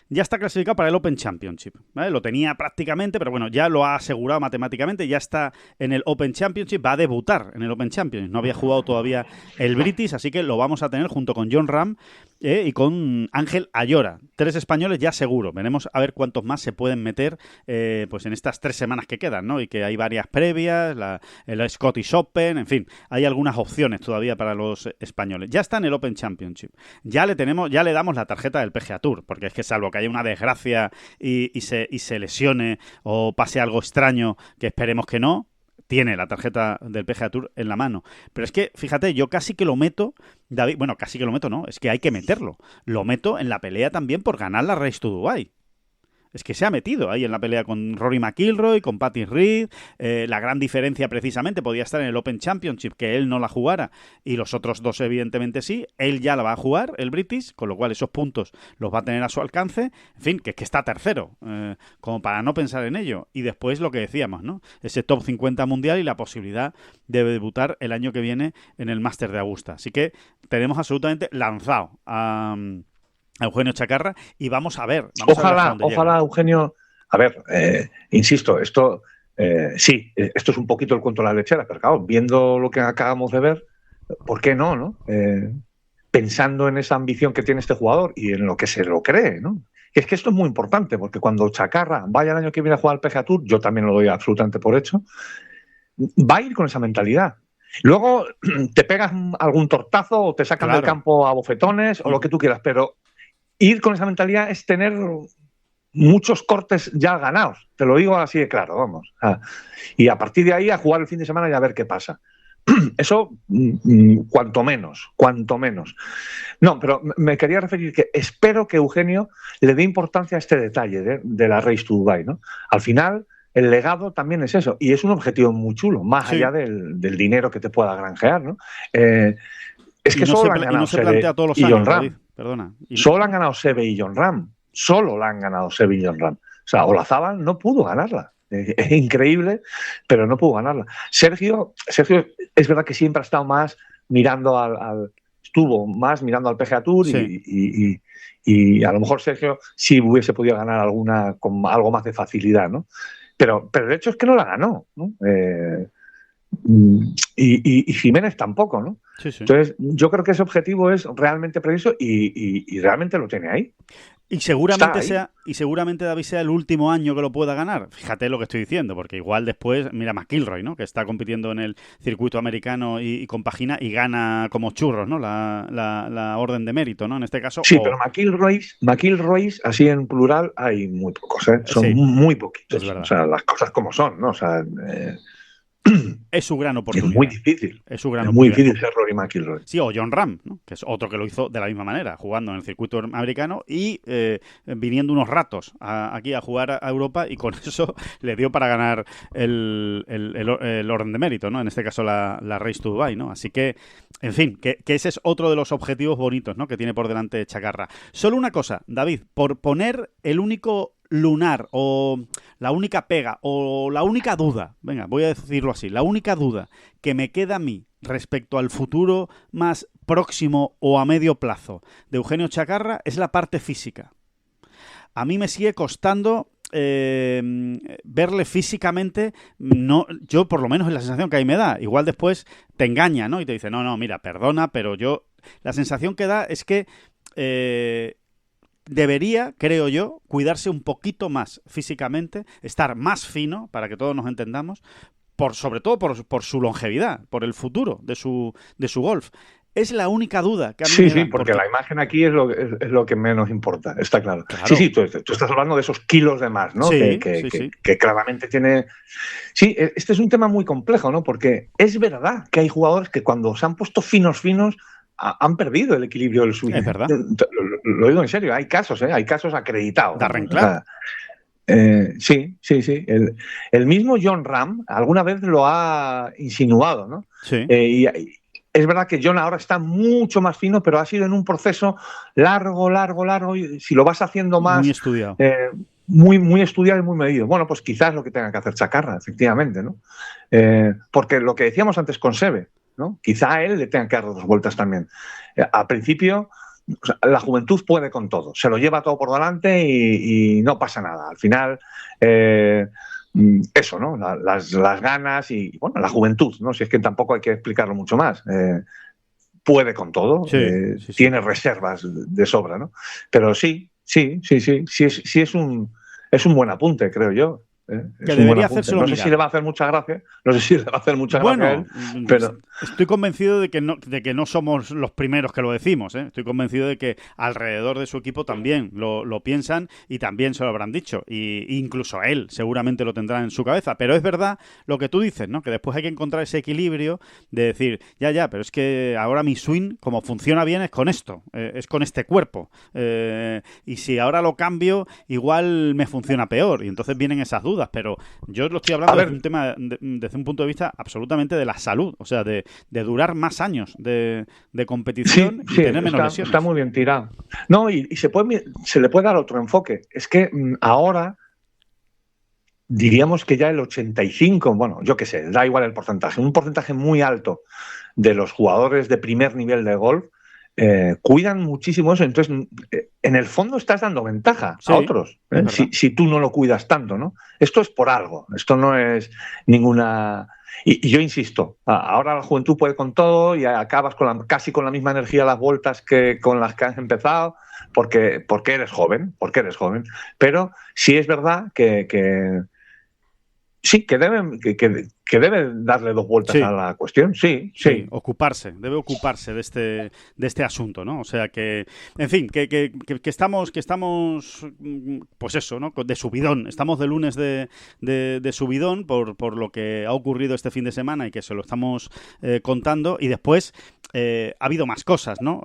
ya está clasificado para el Open Championship, ¿vale? Lo tenía prácticamente, pero bueno, ya lo ha asegurado matemáticamente, ya está en el Open Championship, va a debutar en el Open Championship. No había jugado todavía el British, así que lo vamos a tener junto con Jon Rahm y con Ángel Ayora. 3 españoles ya seguro. Veremos a ver cuántos más se pueden meter pues en estas 3 semanas que quedan, ¿no? Y que hay varias previas, el Scottish Open, en fin, hay algunas opciones todavía para los españoles. Ya está en el Open Championship. Ya le damos la tarjeta del PGA Tour, porque es que salvo que haya una desgracia y se lesione o pase algo extraño, que esperemos que no, tiene la tarjeta del PGA Tour en la mano. Pero es que, fíjate, yo casi que lo meto, David, bueno, casi que lo meto, no, es que hay que meterlo. Lo meto en la pelea también por ganar la Race to Dubai. Es que se ha metido ahí en la pelea con Rory McIlroy, con Patrick Reed. La gran diferencia precisamente podía estar en el Open Championship, que él no la jugara y los otros 2 evidentemente sí. Él ya la va a jugar, el British, con lo cual esos puntos los va a tener a su alcance. En fin, que es que está tercero, como para no pensar en ello. Y después lo que decíamos, ¿no? Ese top 50 mundial y la posibilidad de debutar el año que viene en el Masters de Augusta. Así que tenemos absolutamente lanzado a Eugenio Chacarra y vamos a ver. Ojalá, Eugenio. A ver, insisto, esto sí, esto es un poquito el cuento de la lechera, pero claro, viendo lo que acabamos de ver, ¿por qué no? Pensando en esa ambición que tiene este jugador y en lo que se lo cree, ¿no? Es que esto es muy importante, porque cuando Chacarra vaya el año que viene a jugar al PGA Tour, yo también lo doy absolutamente por hecho, va a ir con esa mentalidad. Luego te pegas algún tortazo o te sacan del campo a bofetones o lo que tú quieras, pero ir con esa mentalidad es tener muchos cortes ya ganados, te lo digo así de claro, vamos. Y a partir de ahí a jugar el fin de semana y a ver qué pasa. Eso, cuanto menos. No, pero me quería referir que espero que Eugenio le dé importancia a este detalle de la Race to Dubai, ¿no? Al final, el legado también es eso, y es un objetivo muy chulo, más allá del dinero que te pueda granjear, ¿no? Es que solo han ganado Seve y Jon Rahm. Perdona. Solo han ganado Seve y Jon Rahm. Solo la han ganado Seve y Jon Rahm. O sea, Olazábal no pudo ganarla. Es increíble, pero no pudo ganarla. Sergio es verdad que siempre ha estado más mirando estuvo más mirando al PGA Tour sí. y a lo mejor Sergio sí hubiese podido ganar alguna con algo más de facilidad, ¿no? Pero el hecho es que no la ganó, ¿no? Y Jiménez tampoco, ¿no? Sí. Entonces, yo creo que ese objetivo es realmente preciso y realmente lo tiene ahí. Y seguramente David sea el último año que lo pueda ganar. Fíjate lo que estoy diciendo, porque igual después, mira McIlroy, ¿no? Que está compitiendo en el circuito americano y compagina y gana como churros, ¿no? La orden de mérito, ¿no? En este caso. Sí, pero McIlroy, así en plural, hay muy pocos, ¿eh? Son muy poquitos. O sea, las cosas como son, ¿no? O sea, es su gran oportunidad. Es muy difícil. Muy difícil ser Rory McIlroy. Sí, o Jon Rahm, ¿no? Que es otro que lo hizo de la misma manera, jugando en el circuito americano y viniendo unos ratos aquí a jugar a Europa, y con eso le dio para ganar el orden de mérito, ¿no? En este caso la Race to Dubai, ¿no? Así que, en fin, que ese es otro de los objetivos bonitos, ¿no? Que tiene por delante Chacarra. Solo una cosa, David, por poner el único lunar o la única pega o la única duda, venga, voy a decirlo así, la única duda que me queda a mí respecto al futuro más próximo o a medio plazo de Eugenio Chacarra es la parte física. A mí me sigue costando verle físicamente, no, yo por lo menos es la sensación que ahí me da. Igual después te engaña, ¿no? Y te dice, no, mira, perdona, pero la sensación que da es que debería, creo yo, cuidarse un poquito más físicamente, estar más fino, para que todos nos entendamos, sobre todo por su longevidad, por el futuro de su golf. Es la única duda que a mí Sí, me sí, da, porque la imagen aquí es lo que menos importa, está claro. Claro. Sí, sí, tú estás hablando de esos kilos de más, ¿no? Sí, Que claramente tiene... Sí, este es un tema muy complejo, ¿no? Porque es verdad que hay jugadores que cuando se han puesto finos, han perdido el equilibrio del swing. Es verdad. Lo digo en serio, hay casos acreditados. Darren ¿no? Clarke. Sí. El mismo Jon Rahm alguna vez lo ha insinuado, ¿no? Sí. Y es verdad que Jon ahora está mucho más fino, pero ha sido en un proceso largo, y si lo vas haciendo más... Muy estudiado. Muy estudiado y muy medido. Bueno, pues quizás lo que tenga que hacer Chacarra, efectivamente, ¿no? Porque lo que decíamos antes con Seve, ¿no? Quizá a él le tengan que dar 2 vueltas también. Al principio, o sea, la juventud puede con todo, se lo lleva todo por delante y no pasa nada. Al final, eso, ¿no? Las ganas y, bueno, la juventud, ¿no? Si es que tampoco hay que explicarlo mucho más. Puede con todo, Sí. tiene reservas de sobra, ¿no? Pero sí es un buen apunte, creo yo. Que debería hacérselo No sé mirar. si le va a hacer mucha gracia, Bueno, a él, pero... estoy convencido de que no somos los primeros que lo decimos, ¿eh? Estoy convencido de que alrededor de su equipo también lo piensan y también se lo habrán dicho. Y incluso él seguramente lo tendrá en su cabeza. Pero es verdad lo que tú dices, ¿no? Que después hay que encontrar ese equilibrio de decir, pero es que ahora mi swing, como funciona bien, es con esto, es con este cuerpo. Y si ahora lo cambio, igual me funciona peor. Y entonces vienen esas dudas. Pero yo lo estoy hablando desde un punto de vista absolutamente de la salud, o sea, de durar más años de competición y tener menos lesiones. Está muy bien tirado. No, y se le puede dar otro enfoque. Es que ahora diríamos que ya el 85, bueno, yo qué sé, da igual el porcentaje, un porcentaje muy alto de los jugadores de primer nivel de golf cuidan muchísimo eso. Entonces, en el fondo estás dando ventaja a otros, si tú no lo cuidas tanto, ¿no? Esto es por algo, esto no es ninguna... Y yo insisto, ahora la juventud puede con todo y acabas casi con la misma energía las vueltas que con las que has empezado, porque eres joven, pero sí es verdad que sí, que debe darle 2 vueltas a la cuestión, sí. Debe ocuparse de este asunto, ¿no? O sea que, en fin, que estamos, pues eso, ¿no? De subidón. Estamos de lunes de subidón por lo que ha ocurrido este fin de semana y que se lo estamos contando. Y después ha habido más cosas, ¿no?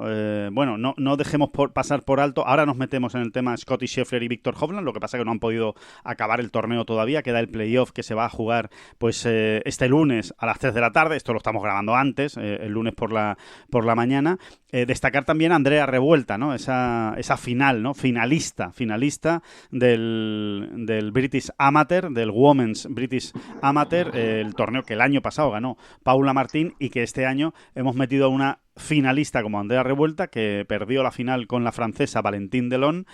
Bueno, no dejemos pasar por alto. Ahora nos metemos en el tema Scottie Scheffler y Viktor Hovland. Lo que pasa es que no han podido acabar el torneo todavía. Queda el playoff que se va a jugar pues este lunes a las 3 de la tarde. Esto lo estamos grabando antes, el lunes por la mañana. Destacar también a Andrea Revuelta, ¿no? Esa final, ¿no? Finalista del British Amateur, del Women's British Amateur, el torneo que el año pasado ganó Paula Martín y que este año hemos metido a una finalista como Andrea Revuelta, que perdió la final con la francesa Valentine Delon.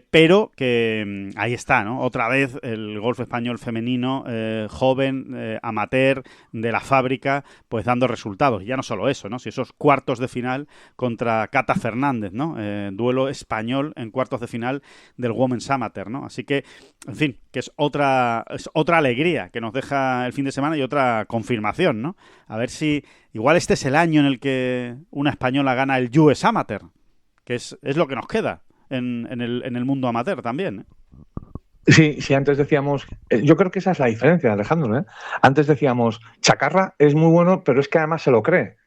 Pero que ahí está, ¿no? Otra vez el golf español femenino, joven, amateur, de la fábrica, pues dando resultados. Y ya no solo eso, ¿no? Si esos cuartos de final contra Cata Fernández, ¿no? Duelo español en cuartos de final del Women's Amateur, ¿no? Así que, en fin, que es otra alegría que nos deja el fin de semana y otra confirmación, ¿no? A ver si igual este es el año en el que una española gana el US Amateur, que es lo que nos queda en el mundo amateur también, ¿eh? Sí, antes decíamos... yo creo que esa es la diferencia, Alejandro, ¿eh? Antes decíamos, Chacarra es muy bueno, pero es que además se lo cree.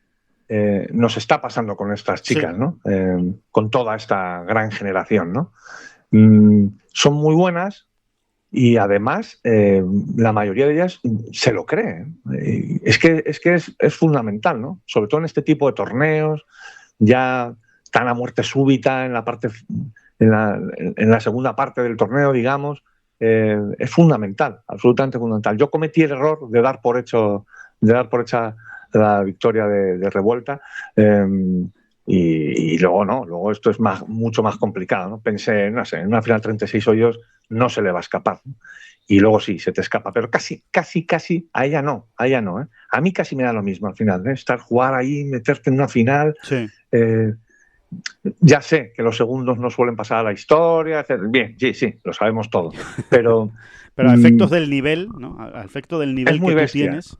Nos está pasando con estas chicas, ¿no? Con toda esta gran generación, ¿no? Son muy buenas y además la mayoría de ellas se lo cree. Es que es fundamental, ¿no? Sobre todo en este tipo de torneos, ya... tan a muerte súbita en la segunda parte del torneo, digamos, es fundamental, absolutamente fundamental. Yo cometí el error de dar por hecha la victoria de Revuelta y luego no, luego esto es mucho más complicado, ¿no? Pensé, no sé, en una final 36 hoyos no se le va a escapar, ¿no? Y luego sí, se te escapa, pero casi, a ella no, ¿eh? A mí casi me da lo mismo al final, ¿eh? Jugar ahí, meterte en una final... Sí. Ya sé que los segundos no suelen pasar a la historia, etc. Bien, sí, lo sabemos todo, pero a efectos del nivel, ¿no? A efecto del nivel que tú tienes.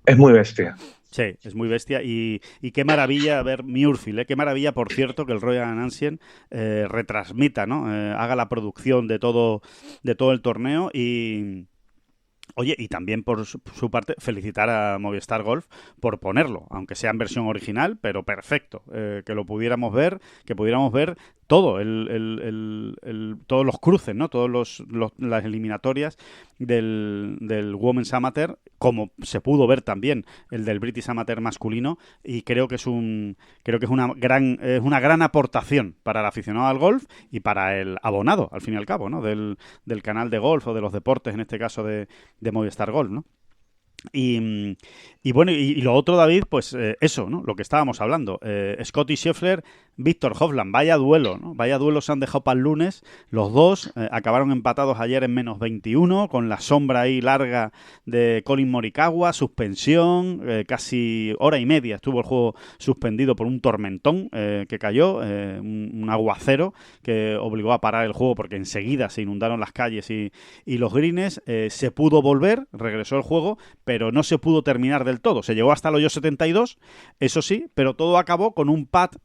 Es muy bestia. Sí, es muy bestia y qué maravilla ver Muirfield, qué maravilla, por cierto, que el Royal Ancient retransmita, ¿no? Haga la producción de todo el torneo y... Oye, y también por su parte felicitar a Movistar Golf por ponerlo, aunque sea en versión original, pero perfecto, que lo pudiéramos ver, todo, todos los cruces, ¿no? Las eliminatorias del Women's Amateur, como se pudo ver también el del British Amateur masculino, y creo que es una gran aportación para el aficionado al golf y para el abonado, al fin y al cabo, ¿no? Del canal de golf o de los deportes, en este caso de Movistar Golf, ¿no? Y bueno, y lo otro, David, pues eso, ¿no? Lo que estábamos hablando. Scottie Scheffler, Viktor Hovland, vaya duelo, ¿no? Vaya duelo se han dejado para el lunes. Los dos acabaron empatados ayer en menos 21, con la sombra ahí larga de Collin Morikawa, suspensión, casi hora y media estuvo el juego suspendido por un tormentón que cayó, un aguacero que obligó a parar el juego porque enseguida se inundaron las calles y los greens. Se pudo volver, regresó el juego, pero no se pudo terminar del todo. Se llegó hasta el hoyo 72, eso sí, pero todo acabó con un putt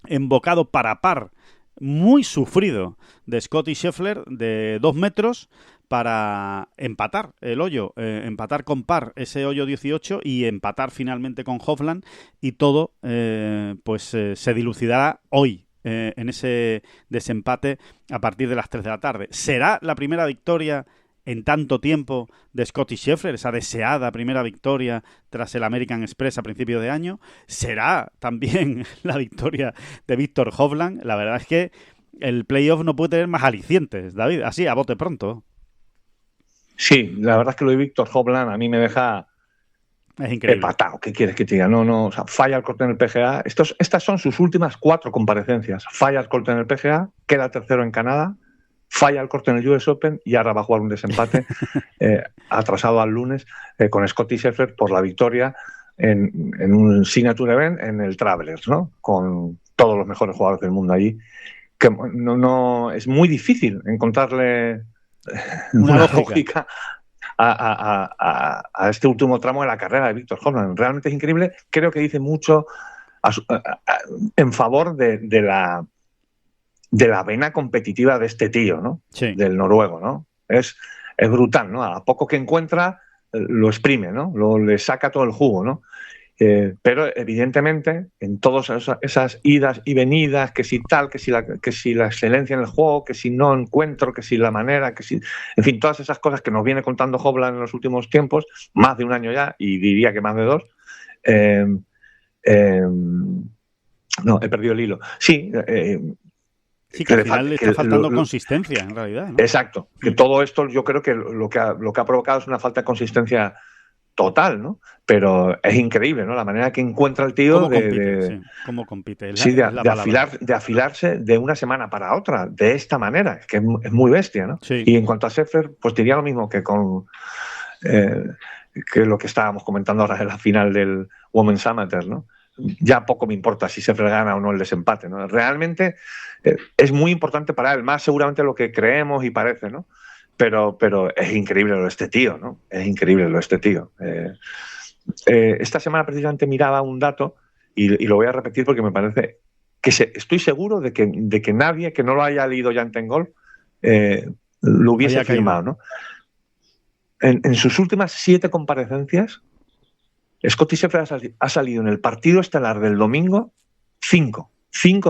embocado para par, muy sufrido, de Scottie Scheffler de 2 metros para empatar el hoyo, empatar con par ese hoyo 18 y empatar finalmente con Hovland, y todo se dilucidará hoy en ese desempate a partir de las 3 de la tarde. ¿Será la primera victoria en tanto tiempo de Scottie Scheffler, esa deseada primera victoria tras el American Express a principio de año? ¿Será también la victoria de Viktor Hovland? La verdad es que el playoff no puede tener más alicientes, David, así a bote pronto. Sí, la verdad es que lo de Viktor Hovland a mí me deja empatado. ¿Qué quieres que te diga? No, o sea, falla el corte en el PGA. Estas son sus últimas 4 comparecencias. Falla el corte en el PGA, queda tercero en Canadá, falla el corte en el US Open y ahora va a jugar un desempate atrasado al lunes con Scottie Scheffler por la victoria en un signature event en el Travelers, ¿no? Con todos los mejores jugadores del mundo allí. Que no es muy difícil encontrarle una lógica a este último tramo de la carrera de Viktor Hovland. Realmente es increíble. Creo que dice mucho en favor de la vena competitiva de este tío, ¿no? Sí. Del noruego, ¿no? Es brutal, ¿no? A poco que encuentra, lo exprime, ¿no? Le saca todo el jugo, ¿no? Pero evidentemente, en todas esas idas y venidas, que si tal, que si la excelencia en el juego, que si no encuentro, que si la manera, que si... En fin, todas esas cosas que nos viene contando Hovland en los últimos tiempos, más de un año ya, y diría que más de 2, no, he perdido el hilo. Sí, sí, que al final le está faltando consistencia, en realidad, ¿no? Exacto. Que todo esto yo creo que lo que ha provocado es una falta de consistencia total, ¿no? Pero es increíble, ¿no? La manera que encuentra el tío cómo compite. Sí, de afilarse de una semana para otra, de esta manera, que es muy bestia, ¿no? Sí. Y en cuanto a Scheffler, pues diría lo mismo que con que lo que estábamos comentando ahora en la final del Women's Amateur, ¿no? Ya poco me importa si Scheffler gana o no el desempate, ¿no? Realmente es muy importante para él, más seguramente lo que creemos y parece, ¿no? Pero es increíble lo de este tío, ¿no? Es increíble lo de este tío. Esta semana precisamente miraba un dato y lo voy a repetir porque me parece que estoy seguro de que nadie que no lo haya leído ya en Ten Golf lo hubiese firmado, ¿no? En sus últimas 7 comparecencias, Scottie Scheffler ha salido en el partido estelar del domingo 5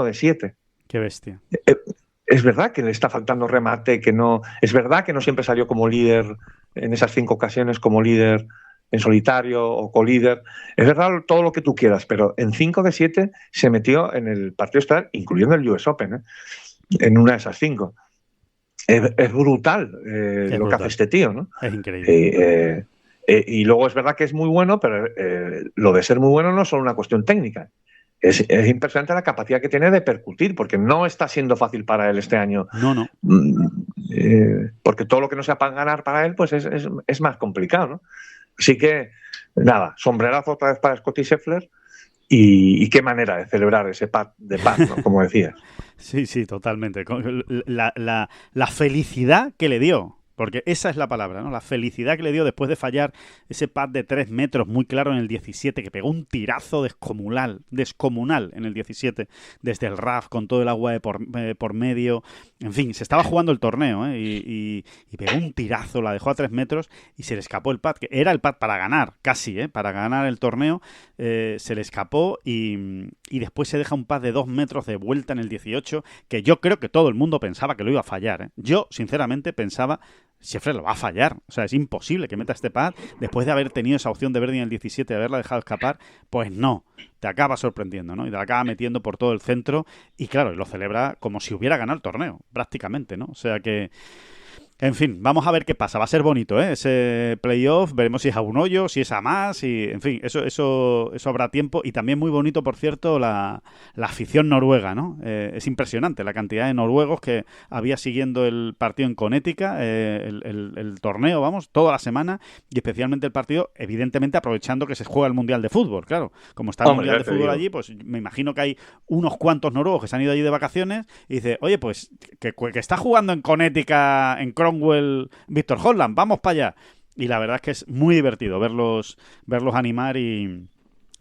de 7. Qué bestia. Es verdad que le está faltando remate, es verdad que no siempre salió como líder en esas 5 ocasiones, como líder en solitario o co-líder. Es verdad todo lo que tú quieras, pero en 5 de 7 se metió en el partido estelar, incluyendo el US Open, en una de esas 5. Es brutal lo que hace este tío, ¿no? Es increíble. Y luego es verdad que es muy bueno, pero lo de ser muy bueno no es solo una cuestión técnica. Es impresionante la capacidad que tiene de percutir, porque no está siendo fácil para él este año. No. Porque todo lo que no sea para ganar para él, pues es más complicado, ¿no? Así que, nada, sombrerazo otra vez para Scottie Scheffler. Y qué manera de celebrar ese pad de paz, ¿no? Como decías. Sí, totalmente. La felicidad que le dio. porque esa es la palabra, ¿no? La felicidad que le dio después de fallar ese pad de 3 metros muy claro en el 17, que pegó un tirazo descomunal en el 17, desde el RAF, con todo el agua por medio. En fin, se estaba jugando el torneo, ¿eh? Y pegó un tirazo, la dejó a 3 metros y se le escapó el pad, que era el pad para ganar, casi, para ganar el torneo. Se le escapó y después se deja un pad de 2 metros de vuelta en el 18, que yo creo que todo el mundo pensaba que lo iba a fallar, ¿eh? Yo, sinceramente, pensaba, Scheffler lo va a fallar. O sea, es imposible que meta este pad después de haber tenido esa opción de birdie en el 17 y haberla dejado escapar. Pues no, te acaba sorprendiendo, ¿no? Y te la acaba metiendo por todo el centro y, claro, lo celebra como si hubiera ganado el torneo, prácticamente, ¿no? O sea que... En fin, vamos a ver qué pasa. Va a ser bonito, ¿eh? Ese playoff, veremos si es a un hoyo, si es a más, y en fin, eso habrá tiempo. Y también muy bonito, por cierto, la afición noruega, ¿no? Es impresionante la cantidad de noruegos que había siguiendo el partido en Connecticut, el torneo, vamos, toda la semana, y especialmente el partido, evidentemente aprovechando que se juega el Mundial de Fútbol, claro. Como está el Mundial de Fútbol allí, pues me imagino que hay unos cuantos noruegos que se han ido allí de vacaciones y dice, oye, pues que está jugando en Connecticut, en Cromwell, Víctor Hovland, vamos para allá. Y la verdad es que es muy divertido verlos animar y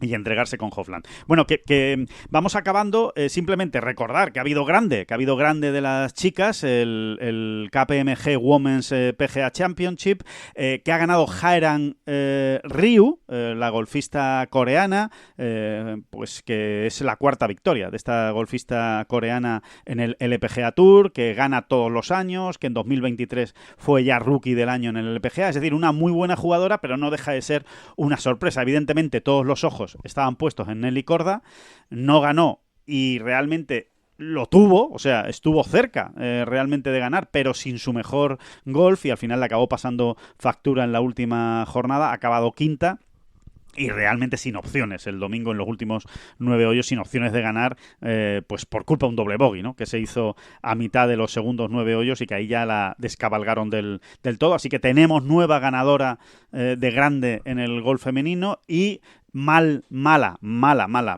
entregarse con Hovland. Bueno, que vamos acabando. Simplemente recordar que ha habido grande de las chicas, el KPMG Women's PGA Championship, que ha ganado Haeran Ryu, la golfista coreana, pues que es la cuarta victoria de esta golfista coreana en el LPGA Tour, que gana todos los años, que en 2023 fue ya rookie del año en el LPGA, es decir, una muy buena jugadora, pero no deja de ser una sorpresa. Evidentemente todos los ojos estaban puestos en Nelly Korda, no ganó y realmente lo tuvo, o sea, estuvo cerca realmente de ganar, pero sin su mejor golf, y al final le acabó pasando factura en la última jornada, ha acabado quinta. Y realmente sin opciones, el domingo en los últimos 9 hoyos, sin opciones de ganar, pues por culpa de un doble bogey, ¿no? Que se hizo a mitad de los segundos 9 hoyos y que ahí ya la descabalgaron del todo. Así que tenemos nueva ganadora de grande en el golf femenino y mala,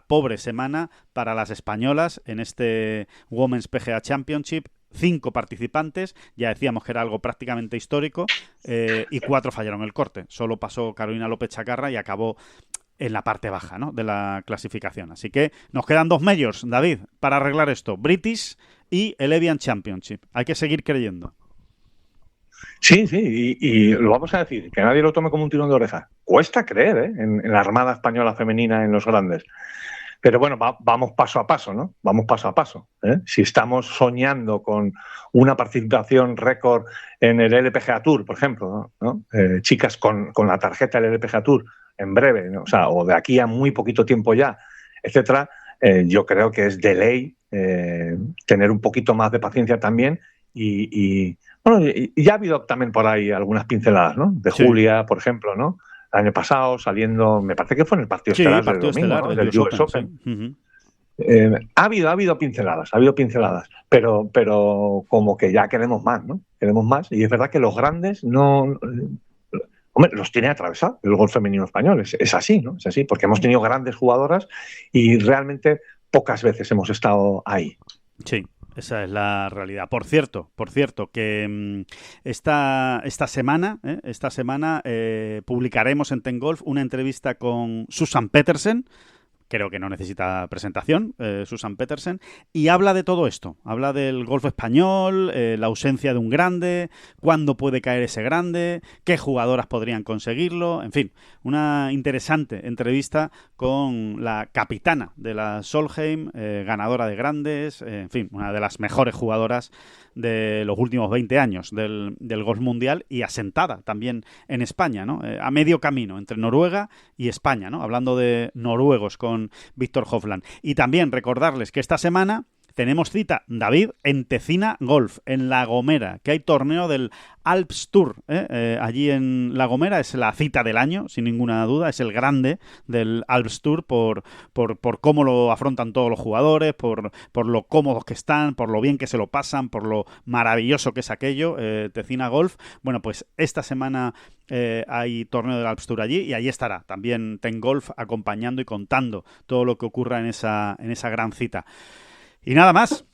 pobre semana para las españolas en este Women's PGA Championship. 5 participantes, ya decíamos que era algo prácticamente histórico, y 4 fallaron el corte. Solo pasó Carolina López Chacarra y acabó en la parte baja, ¿no?, de la clasificación. Así que nos quedan 2 majors, David, para arreglar esto: British y el Evian Championship. Hay que seguir creyendo. Sí, y lo vamos a decir, que nadie lo tome como un tirón de oreja. Cuesta creer, en la Armada Española femenina en los grandes. Pero bueno, vamos paso a paso, ¿no? Vamos paso a paso, ¿eh? Si estamos soñando con una participación récord en el LPGA Tour, por ejemplo, ¿no? Chicas con la tarjeta del LPGA Tour en breve, ¿no? O sea, o de aquí a muy poquito tiempo ya, etcétera, yo creo que es de ley tener un poquito más de paciencia también y ya ha habido también por ahí algunas pinceladas, ¿no? De sí. Julia, por ejemplo, ¿no? El año pasado saliendo, me parece que fue en el partido estelar del domingo, ¿no? Del US Open. Sí. Ha habido pinceladas, pero como que ya queremos más, ¿no? Queremos más, y es verdad que los grandes no... Hombre, los tiene atravesado el golf femenino español, es así, ¿no? Es así, porque hemos tenido grandes jugadoras y realmente pocas veces hemos estado ahí. Sí. Esa es la realidad. Por cierto, que esta semana publicaremos en Ten Golf una entrevista con Susan Pettersen. Creo que no necesita presentación, Susan Pettersen, y habla de todo esto. Habla del golf español, la ausencia de un grande, cuándo puede caer ese grande, qué jugadoras podrían conseguirlo. En fin, una interesante entrevista con la capitana de la Solheim, ganadora de grandes, en fin, una de las mejores jugadoras de los últimos 20 años del golf mundial y asentada también en España, ¿no? A medio camino entre Noruega y España, ¿no? Hablando de noruegos con Víctor Hovland. Y también recordarles que esta semana tenemos cita, David, en Tecina Golf, en La Gomera, que hay torneo del Alps Tour. Allí en La Gomera es la cita del año, sin ninguna duda, es el grande del Alps Tour por cómo lo afrontan todos los jugadores, por lo cómodos que están, por lo bien que se lo pasan, por lo maravilloso que es aquello, Tecina Golf. Bueno, pues esta semana hay torneo del Alps Tour allí y allí estará también Ten Golf acompañando y contando todo lo que ocurra en esa gran cita. Y nada más.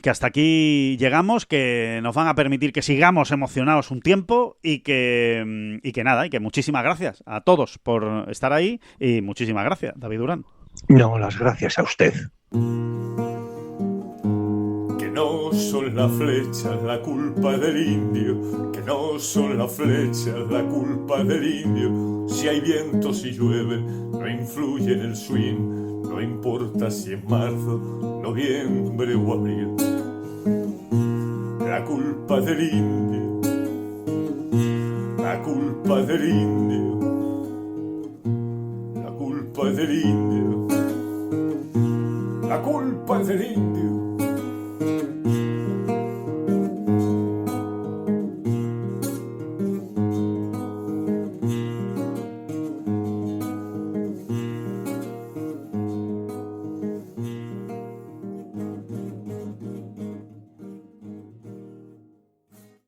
que hasta aquí llegamos, que nos van a permitir que sigamos emocionados un tiempo y que nada, y que muchísimas gracias a todos por estar ahí y muchísimas gracias, David Durán. No, las gracias a usted. Que no son las flechas la culpa del indio, que no son las flechas la culpa del indio. Si hay viento, si llueve, no influye en el swing, no importa si es marzo, noviembre o abril. La culpa del indio, la culpa del indio, la culpa del indio, la culpa del indio.